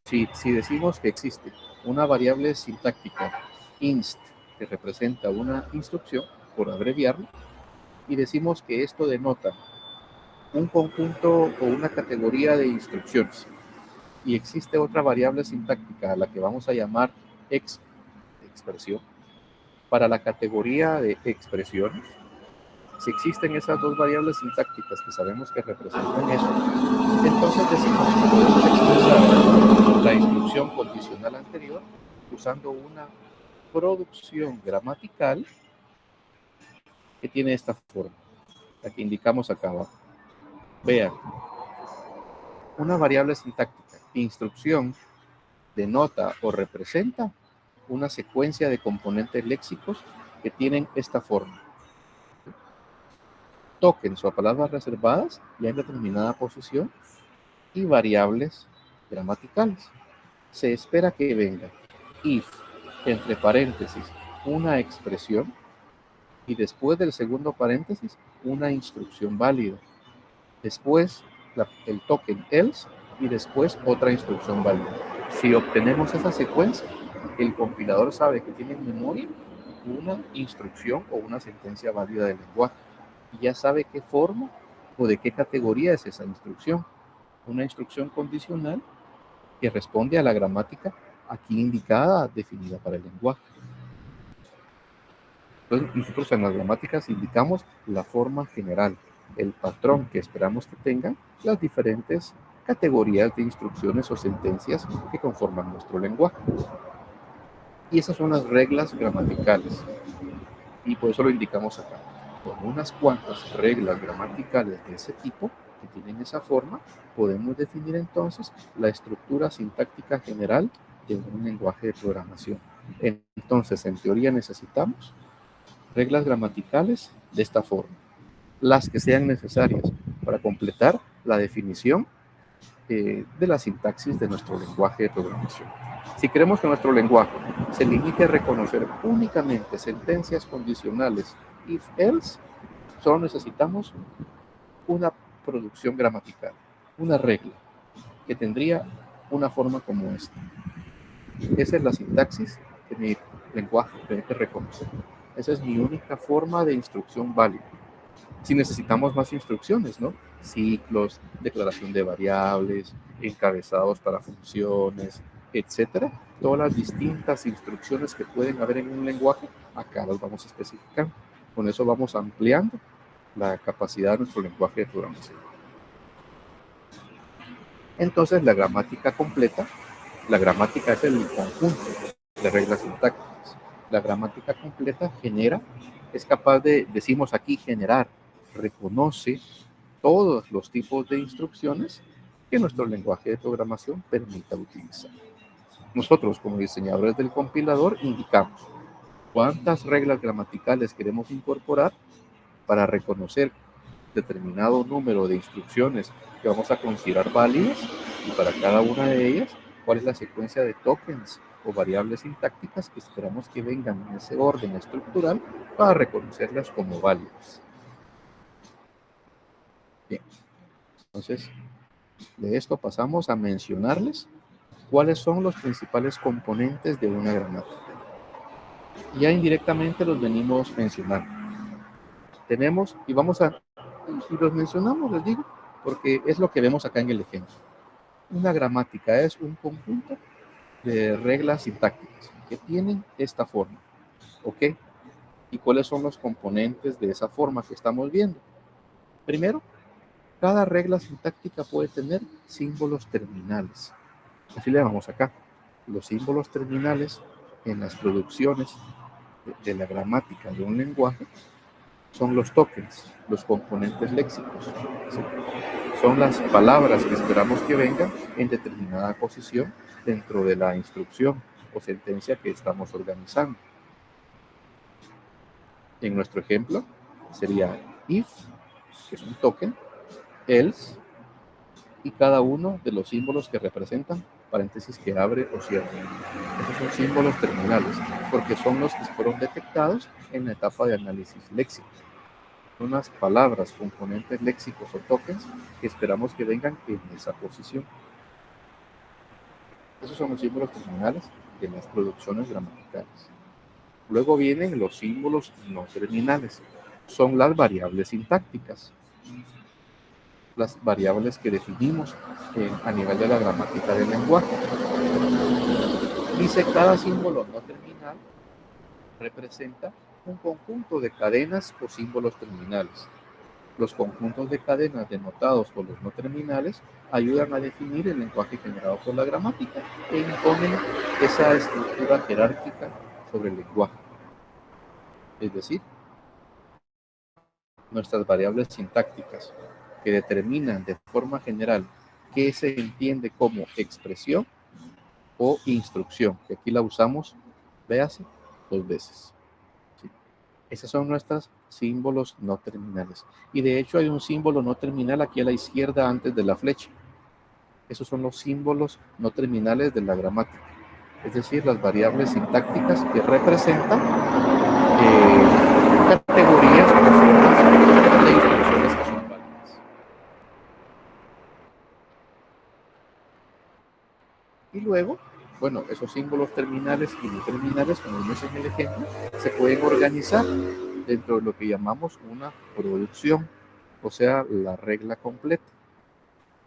si decimos que existe una variable sintáctica inst que representa una instrucción, por abreviarlo, y decimos que esto denota un conjunto o una categoría de instrucciones, y existe otra variable sintáctica a la que vamos a llamar expresión, para la categoría de expresiones, si existen esas dos variables sintácticas que sabemos que representan eso, entonces decimos que podemos expresar la instrucción condicional anterior usando una producción gramatical que tiene esta forma, la que indicamos acá abajo. Vean, una variable sintáctica, instrucción, denota o representa una secuencia de componentes léxicos que tienen esta forma. Tokens o palabras reservadas ya en determinada posición y variables gramaticales. Se espera que venga if, entre paréntesis, una expresión y después del segundo paréntesis, una instrucción válida. Después el token else y después otra instrucción válida. Si obtenemos esa secuencia, el compilador sabe que tiene en memoria una instrucción o una sentencia válida del lenguaje y ya sabe qué forma o de qué categoría es esa instrucción. Una instrucción condicional que responde a la gramática aquí indicada, definida para el lenguaje. Entonces, nosotros en las gramáticas indicamos la forma general, el patrón que esperamos que tengan las diferentes categorías de instrucciones o sentencias que conforman nuestro lenguaje. Y esas son las reglas gramaticales. Y por eso lo indicamos acá. Con unas cuantas reglas gramaticales de ese tipo, que tienen esa forma, podemos definir entonces la estructura sintáctica general de un lenguaje de programación. Entonces, en teoría necesitamos reglas gramaticales de esta forma, las que sean necesarias para completar la definición de la sintaxis de nuestro lenguaje de programación. Si queremos que nuestro lenguaje se limite a reconocer únicamente sentencias condicionales if-else, solo necesitamos una producción gramatical, una regla, que tendría una forma como esta. Esa es la sintaxis que mi lenguaje tiene que reconocer. Esa es mi única forma de instrucción válida. Si necesitamos más instrucciones, ¿no? Ciclos, declaración de variables, encabezados para funciones, etcétera. Todas las distintas instrucciones que pueden haber en un lenguaje, acá las vamos a especificar. Con eso vamos ampliando la capacidad de nuestro lenguaje de programación. Entonces, la gramática completa, la gramática es el conjunto de reglas sintácticas. La gramática completa genera, es capaz de, decimos aquí, generar, reconoce todos los tipos de instrucciones que nuestro lenguaje de programación permita utilizar. Nosotros, como diseñadores del compilador, indicamos cuántas reglas gramaticales queremos incorporar para reconocer determinado número de instrucciones que vamos a considerar válidas, y para cada una de ellas, cuál es la secuencia de tokens o variables sintácticas que esperamos que vengan en ese orden estructural para reconocerlas como válidas. Bien, entonces de esto pasamos a mencionarles cuáles son los principales componentes de una gramática. Ya indirectamente los venimos mencionando. Tenemos, y los mencionamos, les digo, porque es lo que vemos acá en el ejemplo. Una gramática es un conjunto de reglas sintácticas que tienen esta forma, ¿ok? ¿Y cuáles son los componentes de esa forma que estamos viendo? Primero, cada regla sintáctica puede tener símbolos terminales. Así le llamamos acá. Los símbolos terminales en las producciones de la gramática de un lenguaje son los tokens, los componentes léxicos. ¿Sí? Son las palabras que esperamos que vengan en determinada posición dentro de la instrucción o sentencia que estamos organizando. En nuestro ejemplo sería if, que es un token, else, y cada uno de los símbolos que representan paréntesis que abre o cierra. Esos son símbolos terminales, porque son los que fueron detectados en la etapa de análisis léxico. Son las palabras, componentes léxicos o tokens que esperamos que vengan en esa posición. Esos son los símbolos terminales de las producciones gramaticales. Luego vienen los símbolos no terminales. Son las variables sintácticas, las variables que definimos a nivel de la gramática del lenguaje. Dice, cada símbolo no terminal representa un conjunto de cadenas o símbolos terminales. Los conjuntos de cadenas denotados por los no terminales ayudan a definir el lenguaje generado por la gramática e imponen esa estructura jerárquica sobre el lenguaje. Es decir, nuestras variables sintácticas que determinan de forma general qué se entiende como expresión o instrucción, que aquí la usamos, véase, 2 veces. ¿Sí? Esos son nuestros símbolos no terminales. Y de hecho hay un símbolo no terminal aquí a la izquierda antes de la flecha. Esos son los símbolos no terminales de la gramática. Es decir, las variables sintácticas que representan categorías o formas de instrucciones que son válidas. Y luego, bueno, esos símbolos terminales y no terminales, como vimos en el ejemplo, se pueden organizar dentro de lo que llamamos una producción, o sea, la regla completa.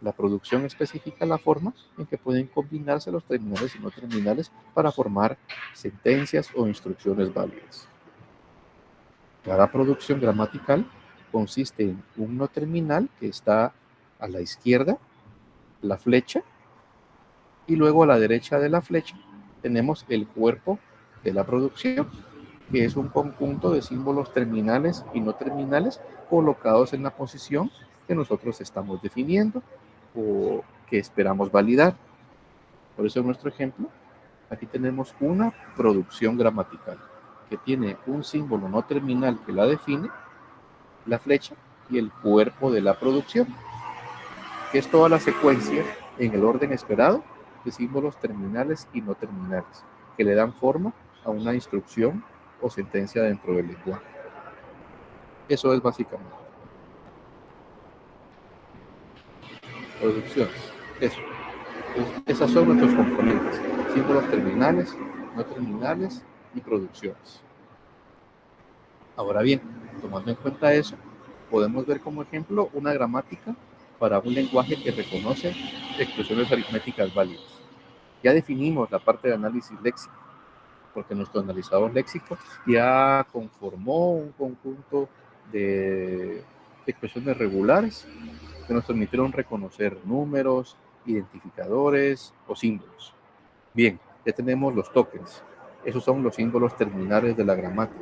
La producción especifica la forma en que pueden combinarse los terminales y no terminales para formar sentencias o instrucciones válidas. Cada producción gramatical consiste en un no terminal que está a la izquierda, la flecha, y luego a la derecha de la flecha tenemos el cuerpo de la producción, que es un conjunto de símbolos terminales y no terminales colocados en la posición que nosotros estamos definiendo o que esperamos validar. Por eso en nuestro ejemplo, aquí tenemos una producción gramatical que tiene un símbolo no terminal que la define, la flecha, y el cuerpo de la producción, que es toda la secuencia en el orden esperado de símbolos terminales y no terminales, que le dan forma a una instrucción o sentencia dentro del lenguaje. Eso es básicamente. Producciones. Eso. Esas son nuestros componentes. Símbolos terminales, no terminales y producciones. Ahora bien, tomando en cuenta eso, podemos ver como ejemplo una gramática para un lenguaje que reconoce expresiones aritméticas válidas. Ya definimos la parte de análisis léxico, porque nuestro analizador léxico ya conformó un conjunto de expresiones regulares que nos permitieron reconocer números, identificadores o símbolos. Bien, ya tenemos los tokens. Esos son los símbolos terminales de la gramática.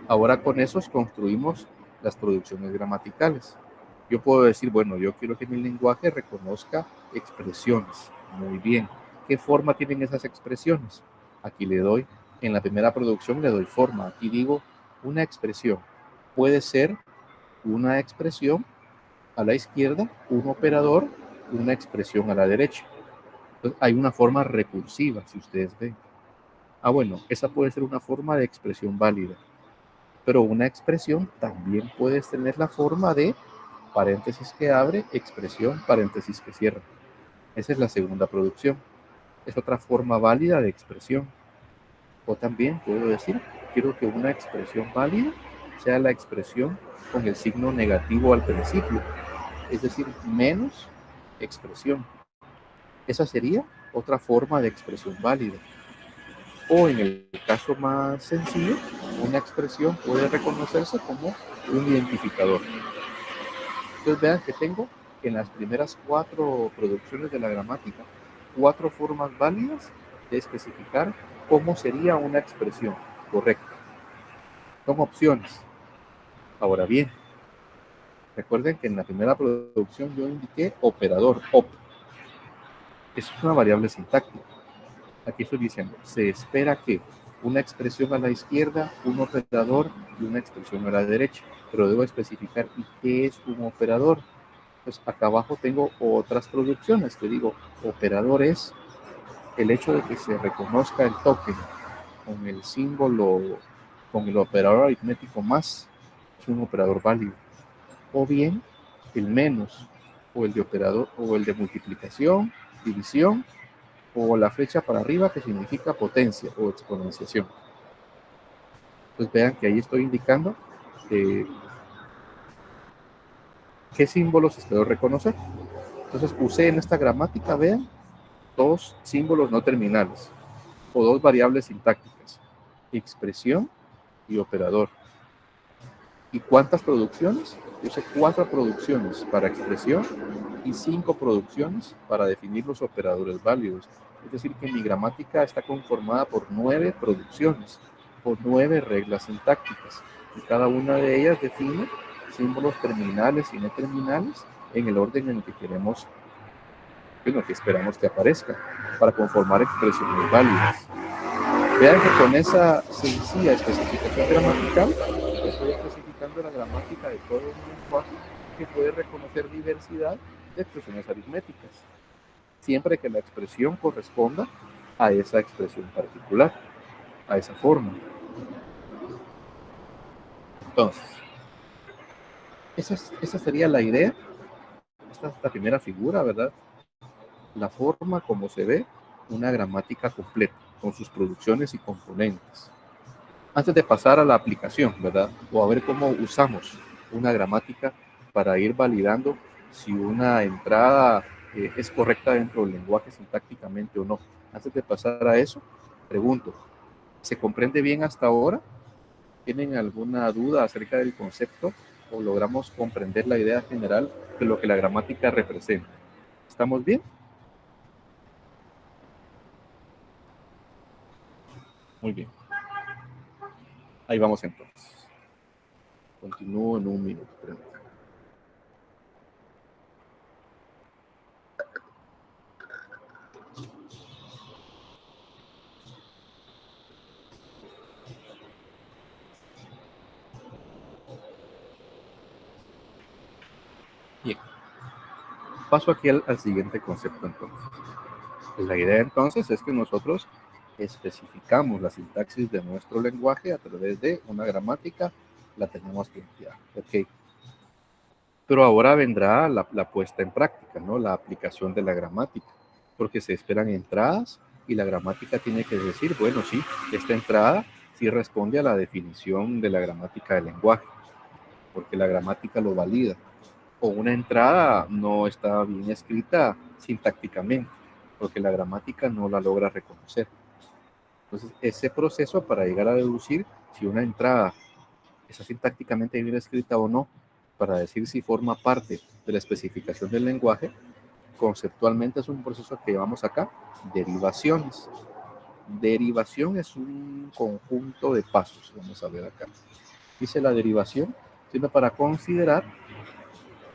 Ahora con esos construimos las producciones gramaticales. Yo puedo decir, bueno, yo quiero que mi lenguaje reconozca expresiones. Muy bien. ¿Qué forma tienen esas expresiones? Aquí le doy, en la primera producción le doy forma. Aquí digo una expresión. Puede ser una expresión a la izquierda, un operador, una expresión a la derecha. Entonces, hay una forma recursiva, si ustedes ven. Bueno, esa puede ser una forma de expresión válida. Pero una expresión también puede tener la forma de paréntesis que abre, expresión, paréntesis que cierra. Esa es la segunda producción. Es otra forma válida de expresión. O también puedo decir, quiero que una expresión válida sea la expresión con el signo negativo al principio, es decir, menos expresión. Esa sería otra forma de expresión válida. O en el caso más sencillo, una expresión puede reconocerse como un identificador. Entonces vean que tengo en las primeras 4 producciones de la gramática 4 formas válidas de especificar cómo sería una expresión correcta. Son opciones. Ahora bien, recuerden que en la primera producción yo indiqué operador, op. Eso es una variable sintáctica. Aquí estoy diciendo, se espera que una expresión a la izquierda, un operador y una expresión a la derecha. Pero debo especificar ¿y qué es un operador? Pues acá abajo tengo otras producciones que digo, operador es el hecho de que se reconozca el token con el símbolo, con el operador aritmético más, es un operador válido. O bien el menos, o el de operador, o el de multiplicación, división, o la flecha para arriba que significa potencia o exponenciación. Entonces vean que ahí estoy indicando qué símbolos espero reconocer. Entonces usé en esta gramática, vean, 2 símbolos no terminales o 2 variables sintácticas, expresión y operador. ¿Y cuántas producciones? Usé 4 producciones para expresión y 5 producciones para definir los operadores válidos. Es decir, que mi gramática está conformada por 9 producciones, por 9 reglas sintácticas. Y cada una de ellas define símbolos terminales y no terminales en el orden en el que queremos, bueno, que esperamos que aparezca, para conformar expresiones válidas. Vean que con esa sencilla especificación gramatical estoy especificando la gramática de todo un lenguaje que puede reconocer diversidad de expresiones aritméticas, siempre que la expresión corresponda a esa expresión particular, a esa forma. Entonces, esa sería la idea. Esta es la primera figura, ¿verdad? La forma como se ve una gramática completa, con sus producciones y componentes. Antes de pasar a la aplicación, ¿verdad? O a ver cómo usamos una gramática para ir validando si una entrada es correcta dentro del lenguaje sintácticamente o no. Antes de pasar a eso, pregunto, ¿se comprende bien hasta ahora? ¿Tienen alguna duda acerca del concepto o logramos comprender la idea general de lo que la gramática representa? ¿Estamos bien? Muy bien. Ahí vamos entonces. Continúo en un minuto. Bien. Paso aquí al siguiente concepto entonces. La idea entonces es que nosotros especificamos la sintaxis de nuestro lenguaje a través de una gramática, la tenemos que emplear. Ok. Pero ahora vendrá la puesta en práctica, ¿no? La aplicación de la gramática, porque se esperan entradas y la gramática tiene que decir, bueno, sí, esta entrada sí responde a la definición de la gramática del lenguaje, porque la gramática lo valida. O una entrada no está bien escrita sintácticamente, porque la gramática no la logra reconocer. Entonces, ese proceso para llegar a deducir si una entrada está sintácticamente bien escrita o no, para decir si forma parte de la especificación del lenguaje, conceptualmente es un proceso que llevamos acá, derivaciones. Derivación es un conjunto de pasos, vamos a ver acá. Dice la derivación, sirve para considerar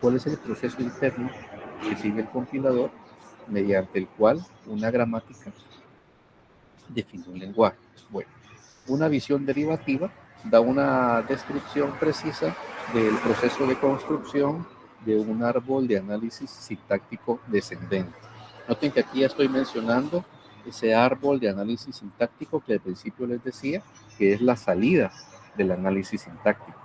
cuál es el proceso interno que sigue el compilador mediante el cual una gramática define un lenguaje. Bueno, una visión derivativa da una descripción precisa del proceso de construcción de un árbol de análisis sintáctico descendente. Noten que aquí ya estoy mencionando ese árbol de análisis sintáctico que al principio les decía que es la salida del análisis sintáctico.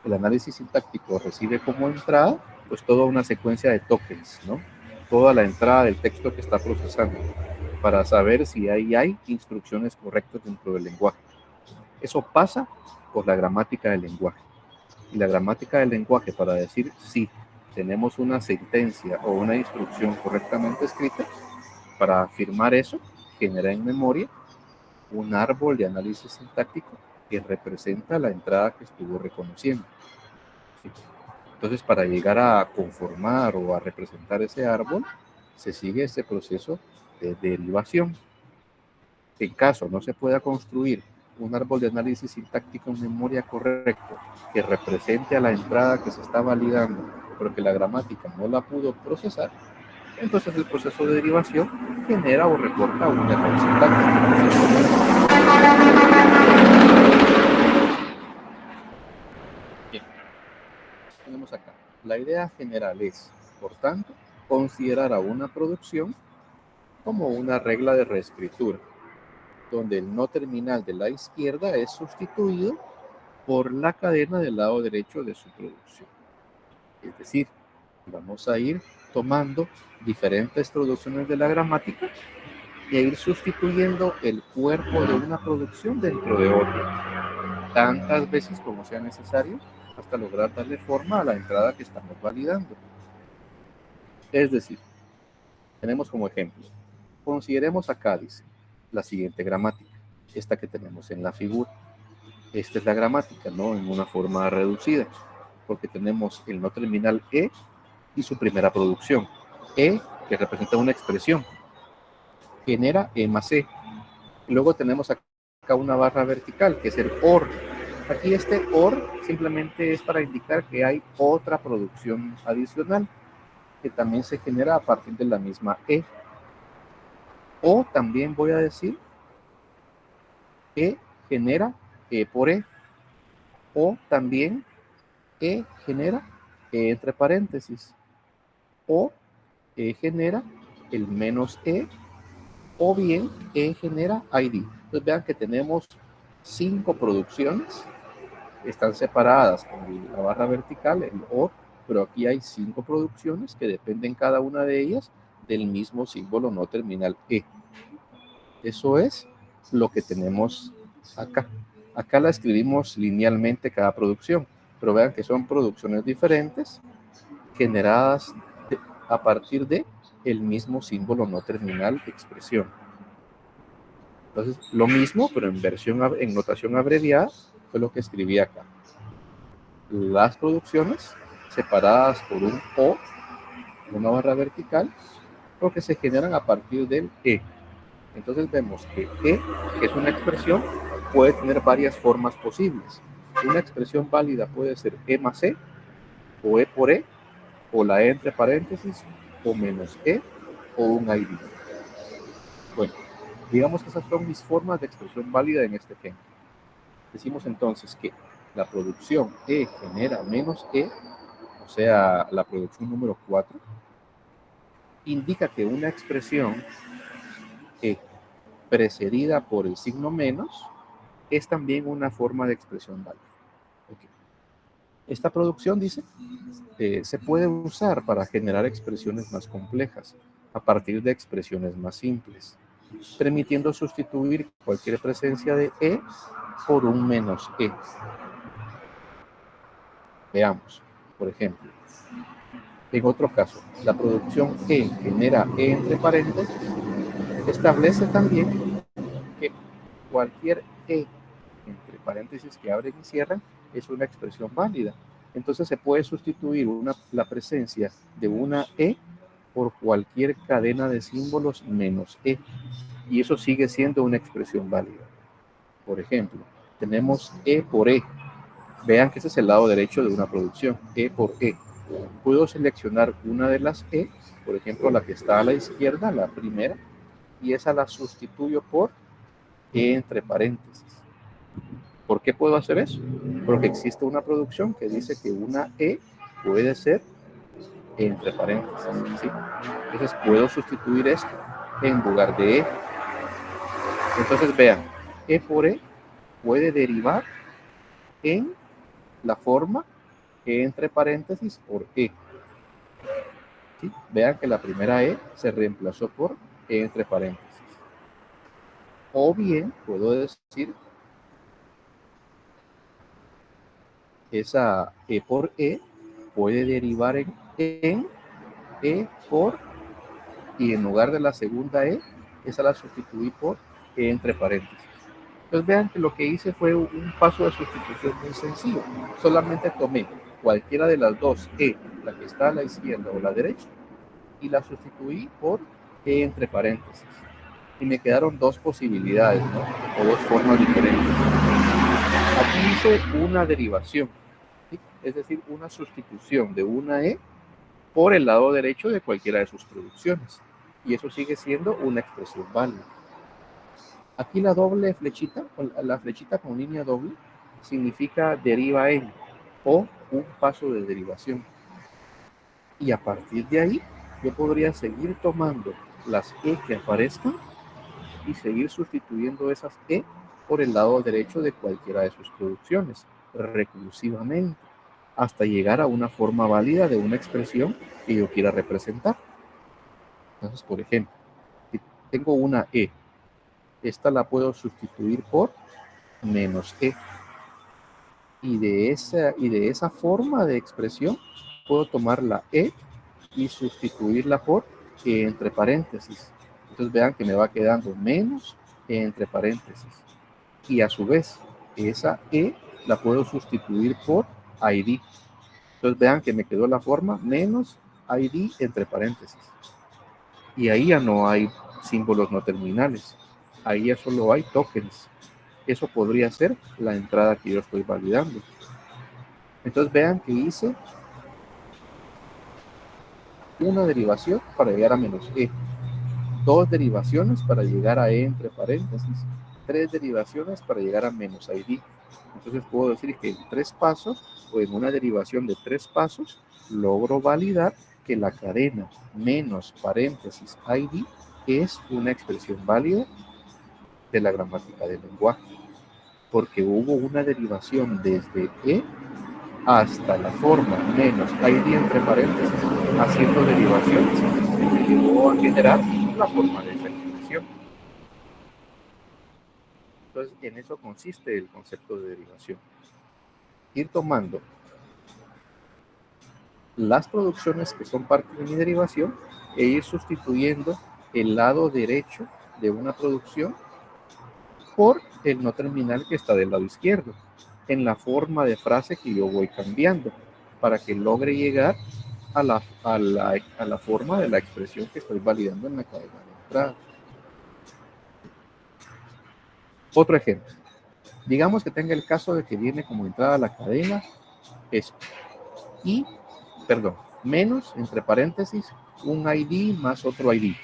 El análisis sintáctico recibe como entrada pues toda una secuencia de tokens, ¿no? Toda la entrada del texto que está procesando para saber si hay instrucciones correctas dentro del lenguaje. Eso pasa por la gramática del lenguaje. Y la gramática del lenguaje para decir si tenemos una sentencia o una instrucción correctamente escrita, para afirmar eso, genera en memoria un árbol de análisis sintáctico que representa la entrada que estuvo reconociendo. ¿Sí? Entonces, para llegar a conformar o a representar ese árbol, se sigue ese proceso de derivación. En caso no se pueda construir un árbol de análisis sintáctico en memoria correcto que represente a la entrada que se está validando, pero que la gramática no la pudo procesar, entonces el proceso de derivación genera o reporta un error sintáctico. Bien, tenemos acá. La idea general es, por tanto, considerar a una producción como una regla de reescritura, donde el no terminal de la izquierda es sustituido por la cadena del lado derecho de su producción. Es decir, vamos a ir tomando diferentes producciones de la gramática y a ir sustituyendo el cuerpo de una producción dentro de otra, tantas veces como sea necesario, hasta lograr darle forma a la entrada que estamos validando. Es decir, tenemos como ejemplo, consideremos acá, dice, la siguiente gramática, esta que tenemos en la figura. Esta es la gramática, ¿no? En una forma reducida, porque tenemos el no terminal E y su primera producción. E, que representa una expresión, genera E más E. Y luego tenemos acá una barra vertical, que es el OR. Aquí este OR simplemente es para indicar que hay otra producción adicional, que también se genera a partir de la misma E. O también voy a decir E genera E por E. O también E genera E entre paréntesis. O E genera el menos E. O bien E genera ID. Entonces vean que tenemos 5 producciones. Están separadas con la barra vertical, el OR, pero aquí hay 5 producciones que dependen cada una de ellas del mismo símbolo no terminal E. Eso es lo que tenemos acá. Acá la escribimos linealmente cada producción, pero vean que son producciones diferentes generadas a partir de el mismo símbolo no terminal expresión. Entonces, lo mismo, pero en notación abreviada, fue lo que escribí acá. Las producciones separadas por un O, una barra vertical, porque se generan a partir del E. Entonces vemos que E, que es una expresión, puede tener varias formas posibles. Una expresión válida puede ser E más E, o E por E, o la E entre paréntesis, o menos E, o un ID. Bueno, digamos que esas son mis formas de expresión válida en este ejemplo. Decimos entonces que la producción E genera menos E, o sea, la producción número 4, indica que una expresión E precedida por el signo menos es también una forma de expresión válida. Okay. Esta producción, dice, se puede usar para generar expresiones más complejas a partir de expresiones más simples, permitiendo sustituir cualquier presencia de E por un menos E. Veamos, por ejemplo, en otro caso, la producción E genera E entre paréntesis, establece también que cualquier E entre paréntesis que abren y cierran es una expresión válida. Entonces se puede sustituir la presencia de una E por cualquier cadena de símbolos menos E, y eso sigue siendo una expresión válida. Por ejemplo, tenemos E por E. Vean que ese es el lado derecho de una producción, E por E. Puedo seleccionar una de las E, por ejemplo, la que está a la izquierda, la primera, y esa la sustituyo por E entre paréntesis. ¿Por qué puedo hacer eso? Porque existe una producción que dice que una E puede ser entre paréntesis, ¿sí? Entonces puedo sustituir esto en lugar de E. Entonces vean, E por E puede derivar en la forma E entre paréntesis por E. ¿Sí? Vean que la primera E se reemplazó por E entre paréntesis. O bien puedo decir esa E por E puede derivar en E por, y en lugar de la segunda E, esa la sustituí por E entre paréntesis. Entonces vean que lo que hice fue un paso de sustitución muy sencillo. Solamente tomé cualquiera de las dos E, la que está a la izquierda o la derecha, y la sustituí por E entre paréntesis. Y me quedaron dos posibilidades, ¿no? O dos formas diferentes. Aquí hice una derivación, ¿sí? Es decir, una sustitución de una E por el lado derecho de cualquiera de sus producciones. Y eso sigue siendo una expresión válida. Aquí la doble flechita, la flechita con línea doble, significa deriva en o un paso de derivación. Y a partir de ahí, yo podría seguir tomando las E que aparezcan y seguir sustituyendo esas E por el lado derecho de cualquiera de sus producciones, recursivamente, hasta llegar a una forma válida de una expresión que yo quiera representar. Entonces, por ejemplo, si tengo una E, esta la puedo sustituir por menos E. Y de esa forma de expresión puedo tomar la E y sustituirla por E entre paréntesis. Entonces vean que me va quedando menos E entre paréntesis. Y a su vez, esa E la puedo sustituir por ID. Entonces vean que me quedó la forma menos ID entre paréntesis. Y ahí ya no hay símbolos no terminales. Ahí ya solo hay tokens. Eso podría ser la entrada que yo estoy validando. Entonces vean que hice una derivación para llegar a menos E, dos derivaciones para llegar a E entre paréntesis, tres derivaciones para llegar a menos ID. Entonces puedo decir que en 3 pasos o en una derivación de 3 pasos logro validar que la cadena menos paréntesis ID es una expresión válida de la gramática del lenguaje, porque hubo una derivación desde E hasta la forma menos ID entre paréntesis, haciendo derivaciones que me llevó a generar la forma de esa expresión. Entonces, en eso consiste el concepto de derivación. Ir tomando las producciones que son parte de mi derivación e ir sustituyendo el lado derecho de una producción por el no terminal que está del lado izquierdo. en la forma de frase que yo voy cambiando para que logre llegar a la forma de la expresión que estoy validando en la cadena de entrada. Otro ejemplo. Digamos que tenga el caso de que viene como entrada a la cadena esto. Menos, entre paréntesis, un ID más otro ID.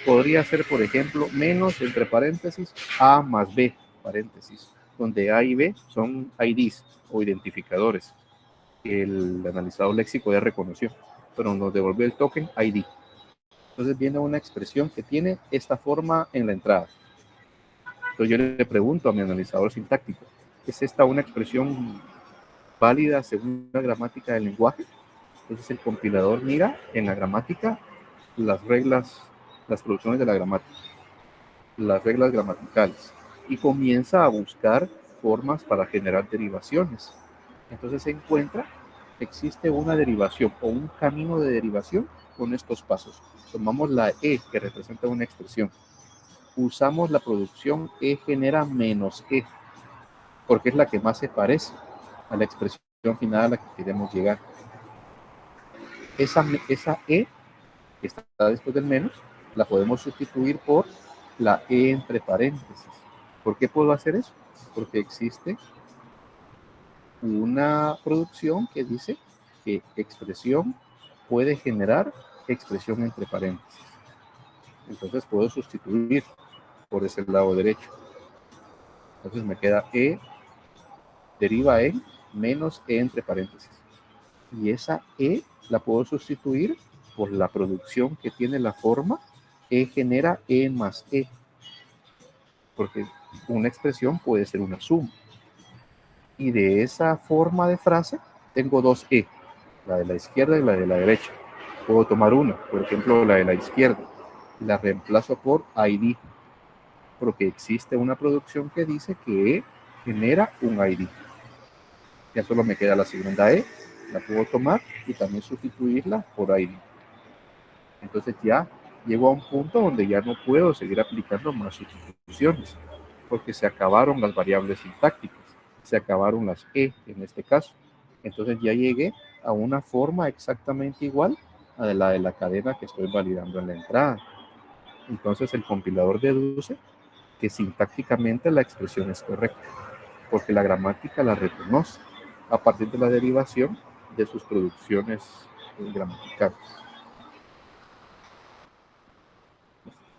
Podría ser, por ejemplo, menos, entre paréntesis, A más B, paréntesis, donde A y B son IDs o identificadores. El analizador léxico ya reconoció, pero nos devolvió el token ID. Entonces viene una expresión que tiene esta forma en la entrada. Entonces yo le pregunto a mi analizador sintáctico, ¿es esta una expresión válida según la gramática del lenguaje? Entonces el compilador mira en la gramática las reglas, las producciones de la gramática, las reglas gramaticales, y comienza a buscar formas para generar derivaciones. Entonces se encuentra, existe una derivación o un camino de derivación con estos pasos. Tomamos la E, que representa una expresión. Usamos la producción E genera menos E, porque es la que más se parece a la expresión final a la que queremos llegar. Esa E que está después del menos, la podemos sustituir por la E entre paréntesis. ¿Por qué puedo hacer eso? Porque existe una producción que dice que expresión puede generar expresión entre paréntesis. Entonces puedo sustituir por ese lado derecho. Entonces me queda E deriva en menos E entre paréntesis. Y esa E la puedo sustituir por la producción que tiene la forma E genera E más E. Porque una expresión puede ser una suma. Y de esa forma de frase tengo dos E, la de la izquierda y la de la derecha. Puedo tomar una, por ejemplo, la de la izquierda, y la reemplazo por ID, porque existe una producción que dice que E genera un ID. Ya solo me queda la segunda E, la puedo tomar y también sustituirla por ID. Entonces ya llego a un punto donde ya no puedo seguir aplicando más sustituciones, porque se acabaron las variables sintácticas, se acabaron las E en este caso. Entonces ya llegué a una forma exactamente igual a la de la cadena que estoy validando en la entrada. Entonces el compilador deduce que sintácticamente la expresión es correcta, porque la gramática la reconoce a partir de la derivación de sus producciones gramaticales.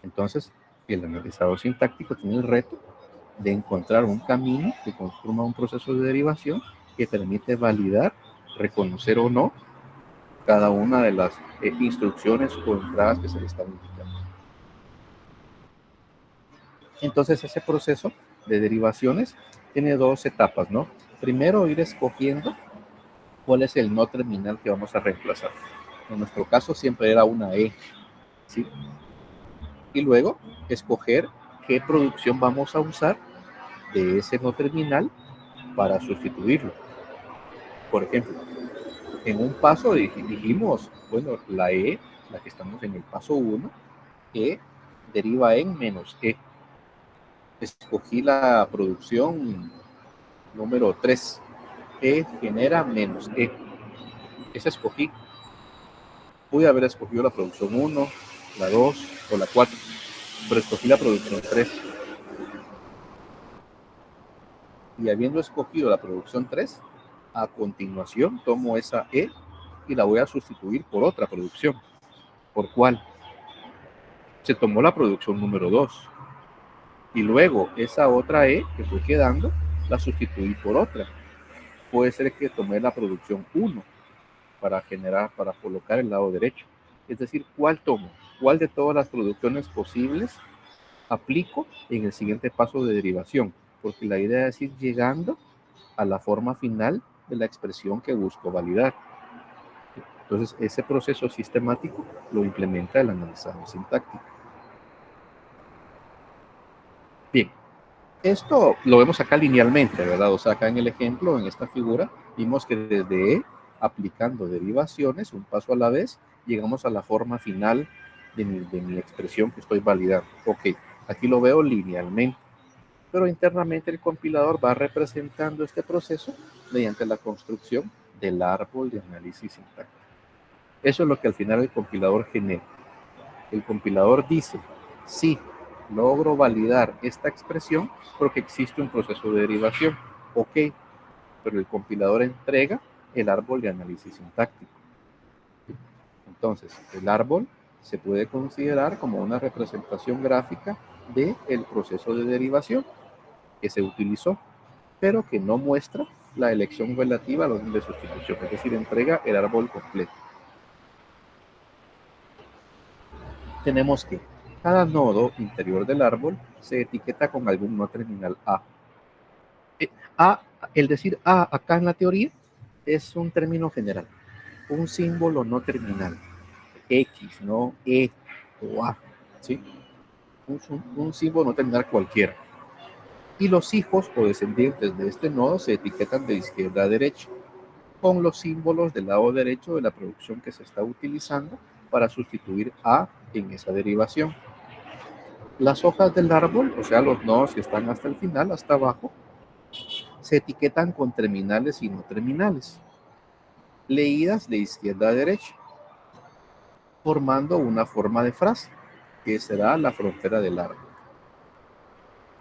Entonces, el analizador sintáctico tiene el reto de encontrar un camino que conforma un proceso de derivación que permite validar, reconocer o no cada una de las instrucciones o entradas que se le están indicando. Entonces, ese proceso de derivaciones tiene dos etapas, ¿no? Primero, ir escogiendo cuál es el no terminal que vamos a reemplazar. En nuestro caso siempre era una E, ¿sí? Y luego, escoger qué producción vamos a usar de ese no terminal para sustituirlo. Por ejemplo, en un paso dijimos, bueno, la E, la que estamos en el paso 1, E deriva en menos E. Escogí la producción número 3. E genera menos E. Esa escogí. Pude haber escogido la producción 1, la 2 o la 4, pero escogí la producción 3. Y habiendo escogido la producción 3, a continuación tomo esa E y la voy a sustituir por otra producción. ¿Por cuál? Se tomó la producción número 2. Y luego esa otra E que fue quedando, la sustituí por otra. Puede ser que tomé la producción 1 para colocar el lado derecho. Es decir, ¿cuál tomo? ¿Cuál de todas las producciones posibles aplico en el siguiente paso de derivación? Porque la idea es ir llegando a la forma final de la expresión que busco validar. Entonces, ese proceso sistemático lo implementa el analizador sintáctico. Bien, esto lo vemos acá linealmente, ¿verdad? O sea, acá en el ejemplo, en esta figura, vimos que desde E, aplicando derivaciones, un paso a la vez, llegamos a la forma final de mi expresión que estoy validando. Ok, aquí lo veo linealmente. pero internamente el compilador va representando este proceso mediante la construcción del árbol de análisis sintáctico. Eso es lo que al final el compilador genera. El compilador dice, sí, logro validar esta expresión porque existe un proceso de derivación. Ok, pero el compilador entrega el árbol de análisis sintáctico. Entonces, el árbol se puede considerar como una representación gráfica del proceso de derivación que se utilizó, pero que no muestra la elección relativa al orden de sustitución, es decir, entrega el árbol completo. Tenemos que cada nodo interior del árbol se etiqueta con algún no terminal A. El decir A acá en la teoría es un término general, un símbolo no terminal, X, no E o A, ¿sí? Un símbolo no terminal cualquiera. Y los hijos o descendientes de este nodo se etiquetan de izquierda a derecha, con los símbolos del lado derecho de la producción que se está utilizando para sustituir A en esa derivación. Las hojas del árbol, o sea, los nodos que están hasta el final, hasta abajo, se etiquetan con terminales y no terminales, leídas de izquierda a derecha, formando una forma de frase, que será la frontera del árbol.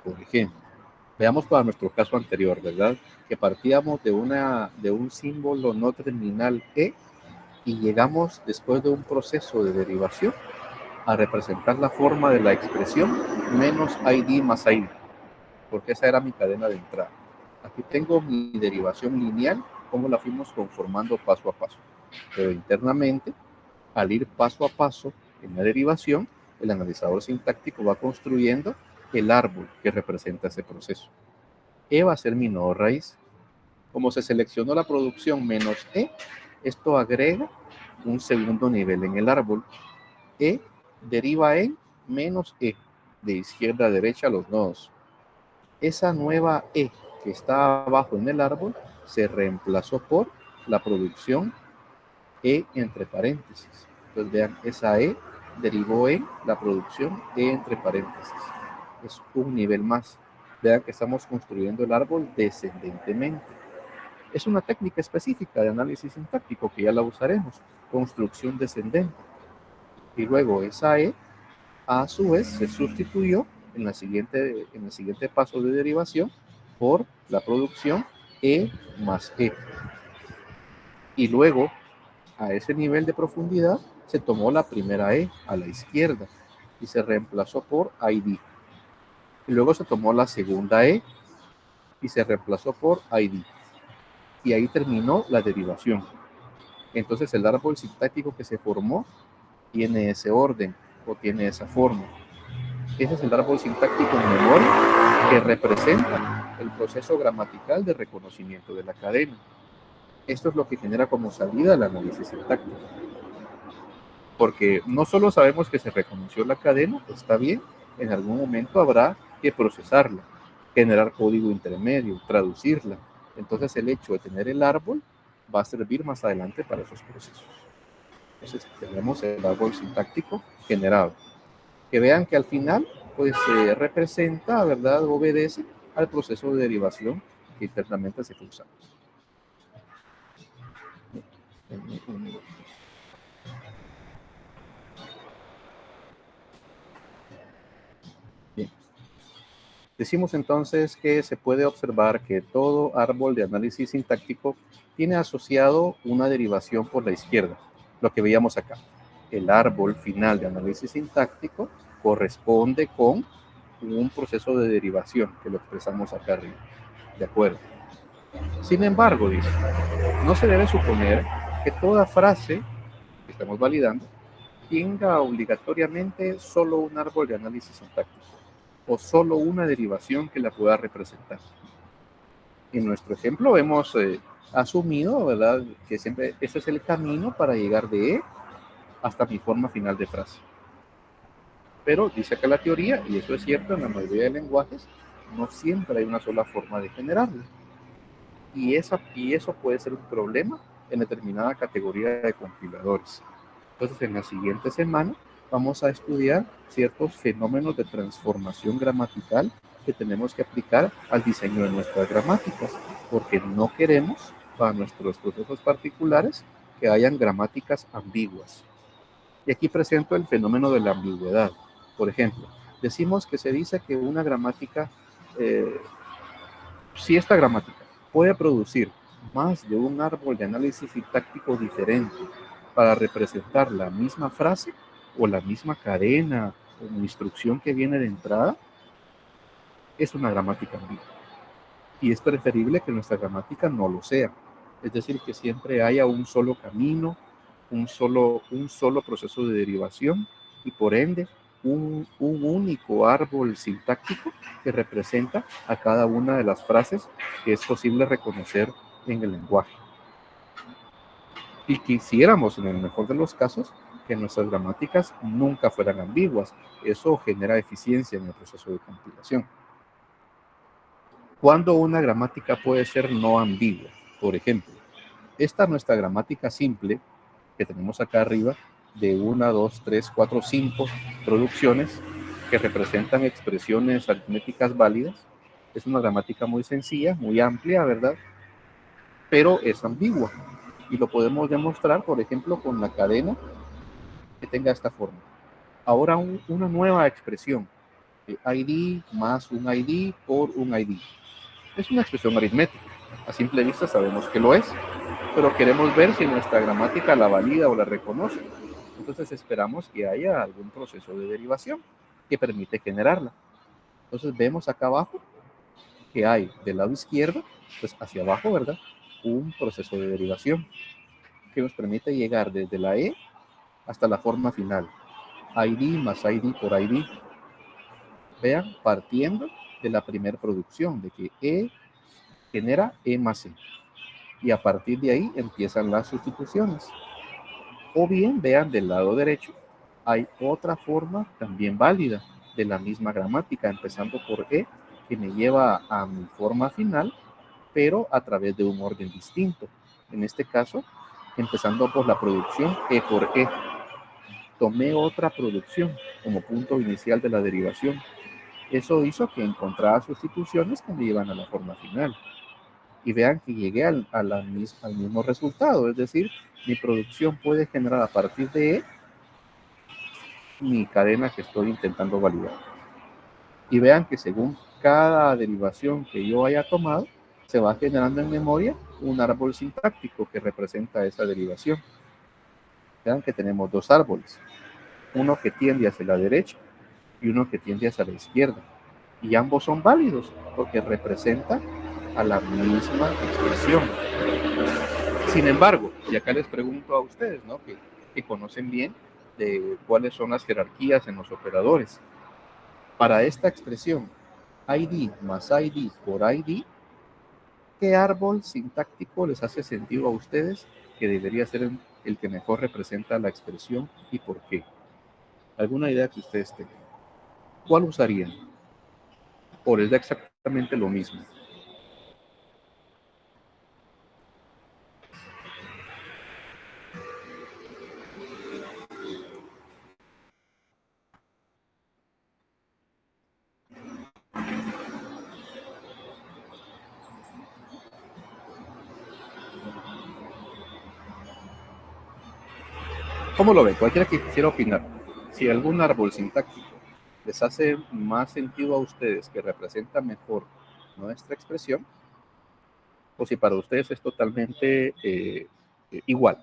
Por ejemplo, veamos para nuestro caso anterior, ¿verdad? Que partíamos de un símbolo no terminal E y llegamos después de un proceso de derivación a representar la forma de la expresión menos ID más ID, porque esa era mi cadena de entrada. Aquí tengo mi derivación lineal, cómo la fuimos conformando paso a paso. Pero internamente, al ir paso a paso en la derivación, el analizador sintáctico va construyendo el árbol que representa ese proceso. E va a ser mi nodo raíz. Como se seleccionó la producción menos E, esto agrega un segundo nivel en el árbol. E deriva en menos E, de izquierda a derecha los nodos. Esa nueva E que está abajo en el árbol se reemplazó por la producción E entre paréntesis. Entonces vean, esa E derivó en la producción E entre paréntesis. Es un nivel más. Vean que estamos construyendo el árbol descendentemente. Es una técnica específica de análisis sintáctico que ya la usaremos, construcción descendente. Y luego esa E, a su vez, se sustituyó en el siguiente paso de derivación por la producción E más E. Y luego, a ese nivel de profundidad, se tomó la primera E a la izquierda y se reemplazó por ID. Y luego se tomó la segunda E y se reemplazó por ID. Y ahí terminó la derivación. Entonces el árbol sintáctico que se formó tiene ese orden o tiene esa forma. Ese es el árbol sintáctico en memoria que representa el proceso gramatical de reconocimiento de la cadena. Esto es lo que genera como salida el análisis sintáctico. Porque no solo sabemos que se reconoció la cadena, está bien, en algún momento habrá que procesarla, generar código intermedio, traducirla. Entonces el hecho de tener el árbol va a servir más adelante para esos procesos. Entonces tenemos el árbol sintáctico generado. Que vean que al final pues representa, ¿verdad? Obedece al proceso de derivación que internamente se fue usando. Bien. Decimos entonces que se puede observar que todo árbol de análisis sintáctico tiene asociado una derivación por la izquierda, lo que veíamos acá. El árbol final de análisis sintáctico corresponde con un proceso de derivación que lo expresamos acá arriba. ¿De acuerdo? Sin embargo, dice, no se debe suponer que toda frase que estamos validando tenga obligatoriamente solo un árbol de análisis sintáctico o solo una derivación que la pueda representar. En nuestro ejemplo hemos asumido, ¿verdad?, que siempre ese es el camino para llegar de E hasta mi forma final de frase. Pero dice acá la teoría, y eso es cierto en la mayoría de lenguajes, no siempre hay una sola forma de generarlo. Y eso puede ser un problema en determinada categoría de compiladores. Entonces, en la siguiente semana vamos a estudiar ciertos fenómenos de transformación gramatical que tenemos que aplicar al diseño de nuestras gramáticas, porque no queremos para nuestros procesos particulares que hayan gramáticas ambiguas. Y aquí presento el fenómeno de la ambigüedad. Por ejemplo, decimos que se dice que una gramática, si esta gramática puede producir más de un árbol de análisis sintáctico diferente para representar la misma frase o la misma cadena o instrucción que viene de entrada, es una gramática ambigua. Y es preferible que nuestra gramática no lo sea. Es decir, que siempre haya un solo camino, un solo proceso de derivación y por ende un único árbol sintáctico que representa a cada una de las frases que es posible reconocer en el lenguaje. Y quisiéramos, en el mejor de los casos, que nuestras gramáticas nunca fueran ambiguas. Eso genera eficiencia en el proceso de compilación. ¿Cuándo una gramática puede ser no ambigua? Por ejemplo, esta nuestra gramática simple que tenemos acá arriba de 1, 2, 3, 4, 5 producciones que representan expresiones aritméticas válidas. Es una gramática muy sencilla, muy amplia, ¿verdad? Pero es ambigua. Y lo podemos demostrar, por ejemplo, con la cadena que tenga esta forma. Ahora una nueva expresión, ID más un ID por un ID. Es una expresión aritmética. A simple vista sabemos que lo es, pero queremos ver si nuestra gramática la valida o la reconoce. Entonces esperamos que haya algún proceso de derivación que permite generarla. Entonces vemos acá abajo que hay del lado izquierdo, pues hacia abajo, ¿verdad? Un proceso de derivación que nos permite llegar desde la E hasta la forma final. ID más ID por ID. Vean, partiendo de la primera producción, de que E genera E más E. Y a partir de ahí empiezan las sustituciones. O bien, vean del lado derecho, hay otra forma también válida de la misma gramática, empezando por E, que me lleva a mi forma final, pero a través de un orden distinto. En este caso, empezando por la producción E por E. Tomé otra producción como punto inicial de la derivación. Eso hizo que encontrara sustituciones que me llevan a la forma final. Y vean que llegué al mismo resultado, es decir, mi producción puede generar a partir de E mi cadena que estoy intentando validar. Y vean que según cada derivación que yo haya tomado, se va generando en memoria un árbol sintáctico que representa esa derivación. Vean que tenemos dos árboles, uno que tiende hacia la derecha y uno que tiende hacia la izquierda. Y ambos son válidos porque representan a la misma expresión. Sin embargo, y acá les pregunto a ustedes, ¿no? que conocen bien de cuáles son las jerarquías en los operadores. Para esta expresión, ID más ID por ID, ¿qué árbol sintáctico les hace sentido a ustedes que debería ser el que mejor representa la expresión y por qué? ¿Alguna idea que ustedes tengan? ¿Cuál usarían? ¿O les da exactamente lo mismo? ¿Cómo lo ven? Cualquiera que quisiera opinar. Si algún árbol sintáctico les hace más sentido a ustedes, que representa mejor nuestra expresión, o si para ustedes es totalmente igual,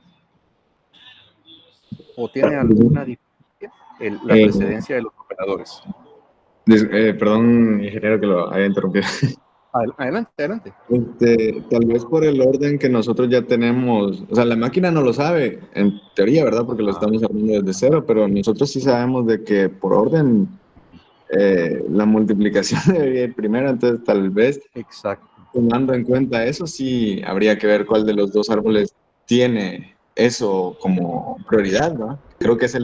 o tiene alguna diferencia la precedencia de los operadores. Perdón, ingeniero, que lo haya interrumpido. Adelante, adelante. Tal vez por el orden que nosotros ya tenemos, o sea, la máquina no lo sabe, en teoría, ¿verdad? Porque lo estamos armando desde cero, pero nosotros sí sabemos de que por orden la multiplicación debería ir primero, entonces tal vez, exacto, tomando en cuenta eso, sí habría que ver cuál de los dos árboles tiene eso como prioridad, ¿no? Creo que es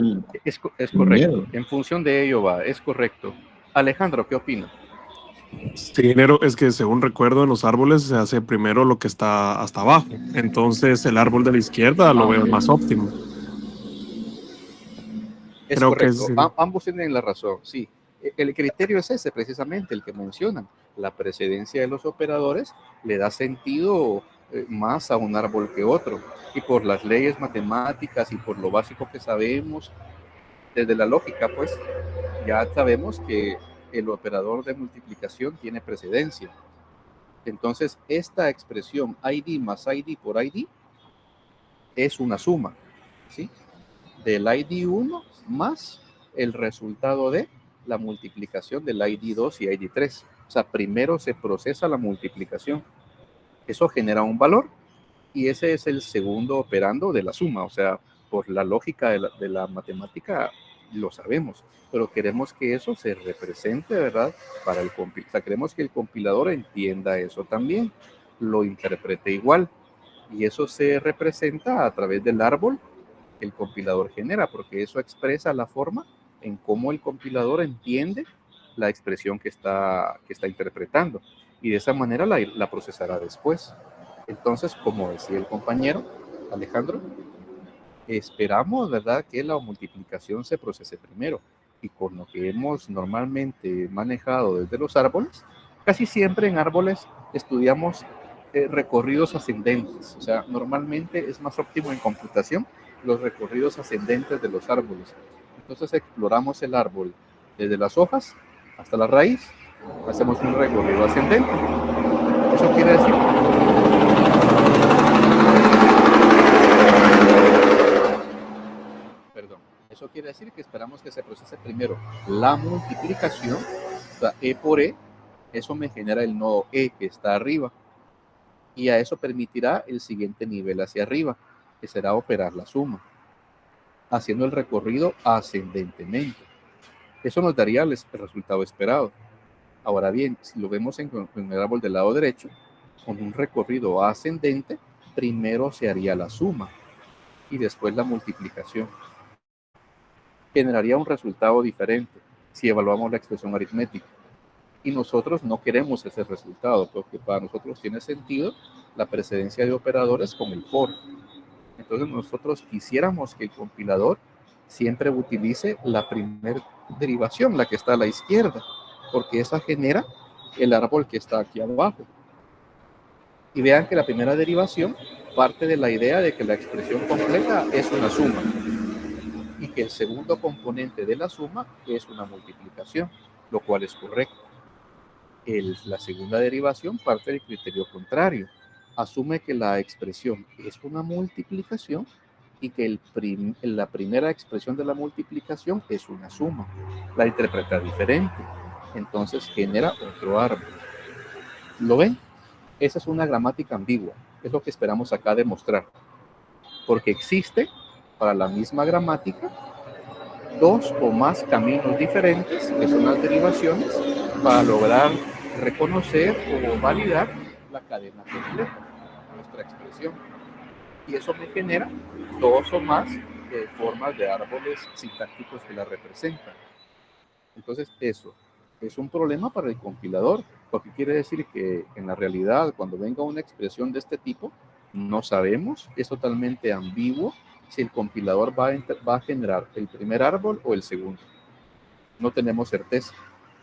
es correcto. primero. En función de ello va, es correcto. Alejandro, ¿qué opina? Sí, ingeniero, es que según recuerdo en los árboles se hace primero lo que está hasta abajo. Entonces el árbol de la izquierda lo veo más óptimo. Es Creo que correcto. sí. Ambos tienen la razón, sí. El criterio es ese, precisamente, el que mencionan. La precedencia de los operadores le da sentido más a un árbol que otro. Y por las leyes matemáticas y por lo básico que sabemos, desde la lógica, pues, ya sabemos que el operador de multiplicación tiene precedencia. Entonces, esta expresión ID más ID por ID es una suma, ¿sí? Del ID1 más el resultado de la multiplicación del ID2 y ID3. O sea, primero se procesa la multiplicación. Eso genera un valor y ese es el segundo operando de la suma. O sea, por la lógica de la matemática lo sabemos, pero queremos que eso se represente, ¿verdad? Para el compilador. O sea, queremos que el compilador entienda eso también, lo interprete igual. Y eso se representa a través del árbol que el compilador genera, porque eso expresa la forma en cómo el compilador entiende la expresión que está interpretando. Y de esa manera la procesará después. Entonces, como decía el compañero Alejandro, esperamos, ¿verdad?, que la multiplicación se procese primero. Y con lo que hemos normalmente manejado desde los árboles, casi siempre en árboles estudiamos recorridos ascendentes. O sea, normalmente es más óptimo en computación los recorridos ascendentes de los árboles. Entonces exploramos el árbol desde las hojas hasta la raíz, hacemos un recorrido ascendente. Eso quiere decir Eso quiere decir que esperamos que se procese primero la multiplicación, o sea, E por E, eso me genera el nodo E que está arriba, y a eso permitirá el siguiente nivel hacia arriba, que será operar la suma, haciendo el recorrido ascendentemente. Eso nos daría el resultado esperado. Ahora bien, si lo vemos en el árbol del lado derecho, con un recorrido ascendente, primero se haría la suma y después la multiplicación. Generaría un resultado diferente si evaluamos la expresión aritmética. Y nosotros no queremos ese resultado, porque para nosotros tiene sentido la precedencia de operadores con el for. Entonces nosotros quisiéramos que el compilador siempre utilice la primera derivación, la que está a la izquierda, porque esa genera el árbol que está aquí abajo. Y vean que la primera derivación parte de la idea de que la expresión completa es una suma y que el segundo componente de la suma es una multiplicación, lo cual es correcto. La segunda derivación parte del criterio contrario. Asume que la expresión es una multiplicación y que la primera expresión de la multiplicación es una suma. La interpreta diferente. Entonces genera otro árbol. ¿Lo ven? Esa es una gramática ambigua. Es lo que esperamos acá demostrar. Porque existe, para la misma gramática, dos o más caminos diferentes, que son las derivaciones, para lograr reconocer o validar la cadena completa, nuestra expresión. Y eso me genera dos o más formas de árboles sintácticos que la representan. Entonces, eso es un problema para el compilador, porque quiere decir que en la realidad, cuando venga una expresión de este tipo, no sabemos, es totalmente ambiguo si el compilador va a generar el primer árbol o el segundo. No tenemos certeza.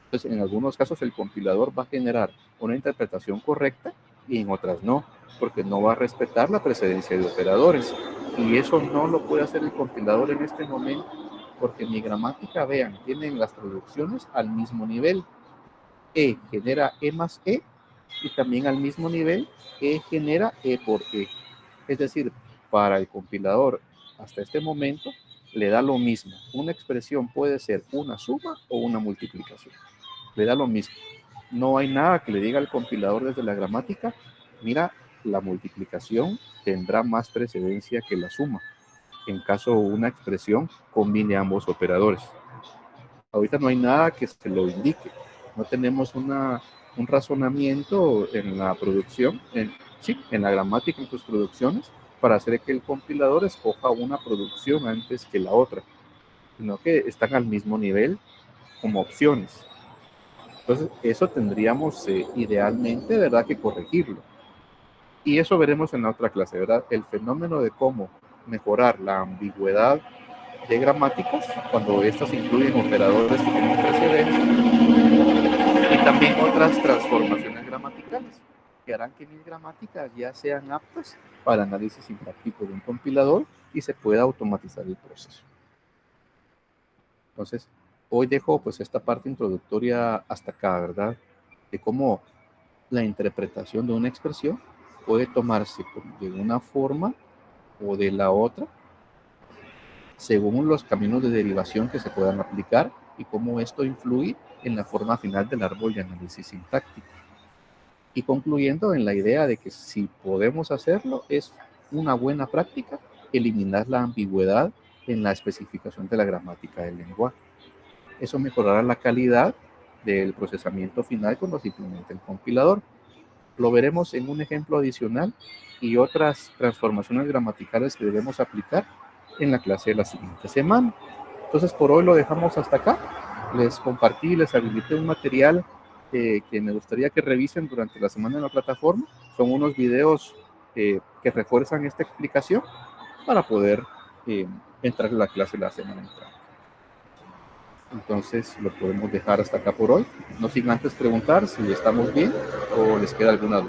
Entonces, en algunos casos el compilador va a generar una interpretación correcta y en otras no, porque no va a respetar la precedencia de operadores. Y eso no lo puede hacer el compilador en este momento, porque mi gramática, vean, tienen las traducciones al mismo nivel. E genera E más E y también al mismo nivel E genera E por E. Es decir, para el compilador hasta este momento le da lo mismo. Una expresión puede ser una suma o una multiplicación. Le da lo mismo. No hay nada que le diga al compilador desde la gramática, mira, la multiplicación tendrá más precedencia que la suma, en caso una expresión combine ambos operadores. Ahorita no hay nada que se lo indique. No tenemos un razonamiento en la producción, en la gramática, en sus producciones, para hacer que el compilador escoja una producción antes que la otra, sino que están al mismo nivel como opciones. Entonces, eso tendríamos idealmente, ¿verdad?, que corregirlo. Y eso veremos en la otra clase, ¿verdad? El fenómeno de cómo mejorar la ambigüedad de gramáticas, cuando estas incluyen operadores que tienen precedencia, y también otras transformaciones gramaticales, que harán que mis gramáticas ya sean aptas para análisis sintáctico de un compilador y se pueda automatizar el proceso. Entonces, hoy dejo pues esta parte introductoria hasta acá, ¿verdad? De cómo la interpretación de una expresión puede tomarse de una forma o de la otra, según los caminos de derivación que se puedan aplicar y cómo esto influye en la forma final del árbol de análisis sintáctico. Y concluyendo en la idea de que si podemos hacerlo, es una buena práctica eliminar la ambigüedad en la especificación de la gramática del lenguaje. Eso mejorará la calidad del procesamiento final cuando se implemente el compilador. Lo veremos en un ejemplo adicional y otras transformaciones gramaticales que debemos aplicar en la clase de la siguiente semana. Entonces, por hoy lo dejamos hasta acá. Les compartí, les habilité un material que me gustaría que revisen durante la semana en la plataforma. Son unos videos que refuerzan esta explicación para poder entrar a la clase la semana entrante. Entonces, lo podemos dejar hasta acá por hoy. No sin antes preguntar si estamos bien o les queda alguna duda.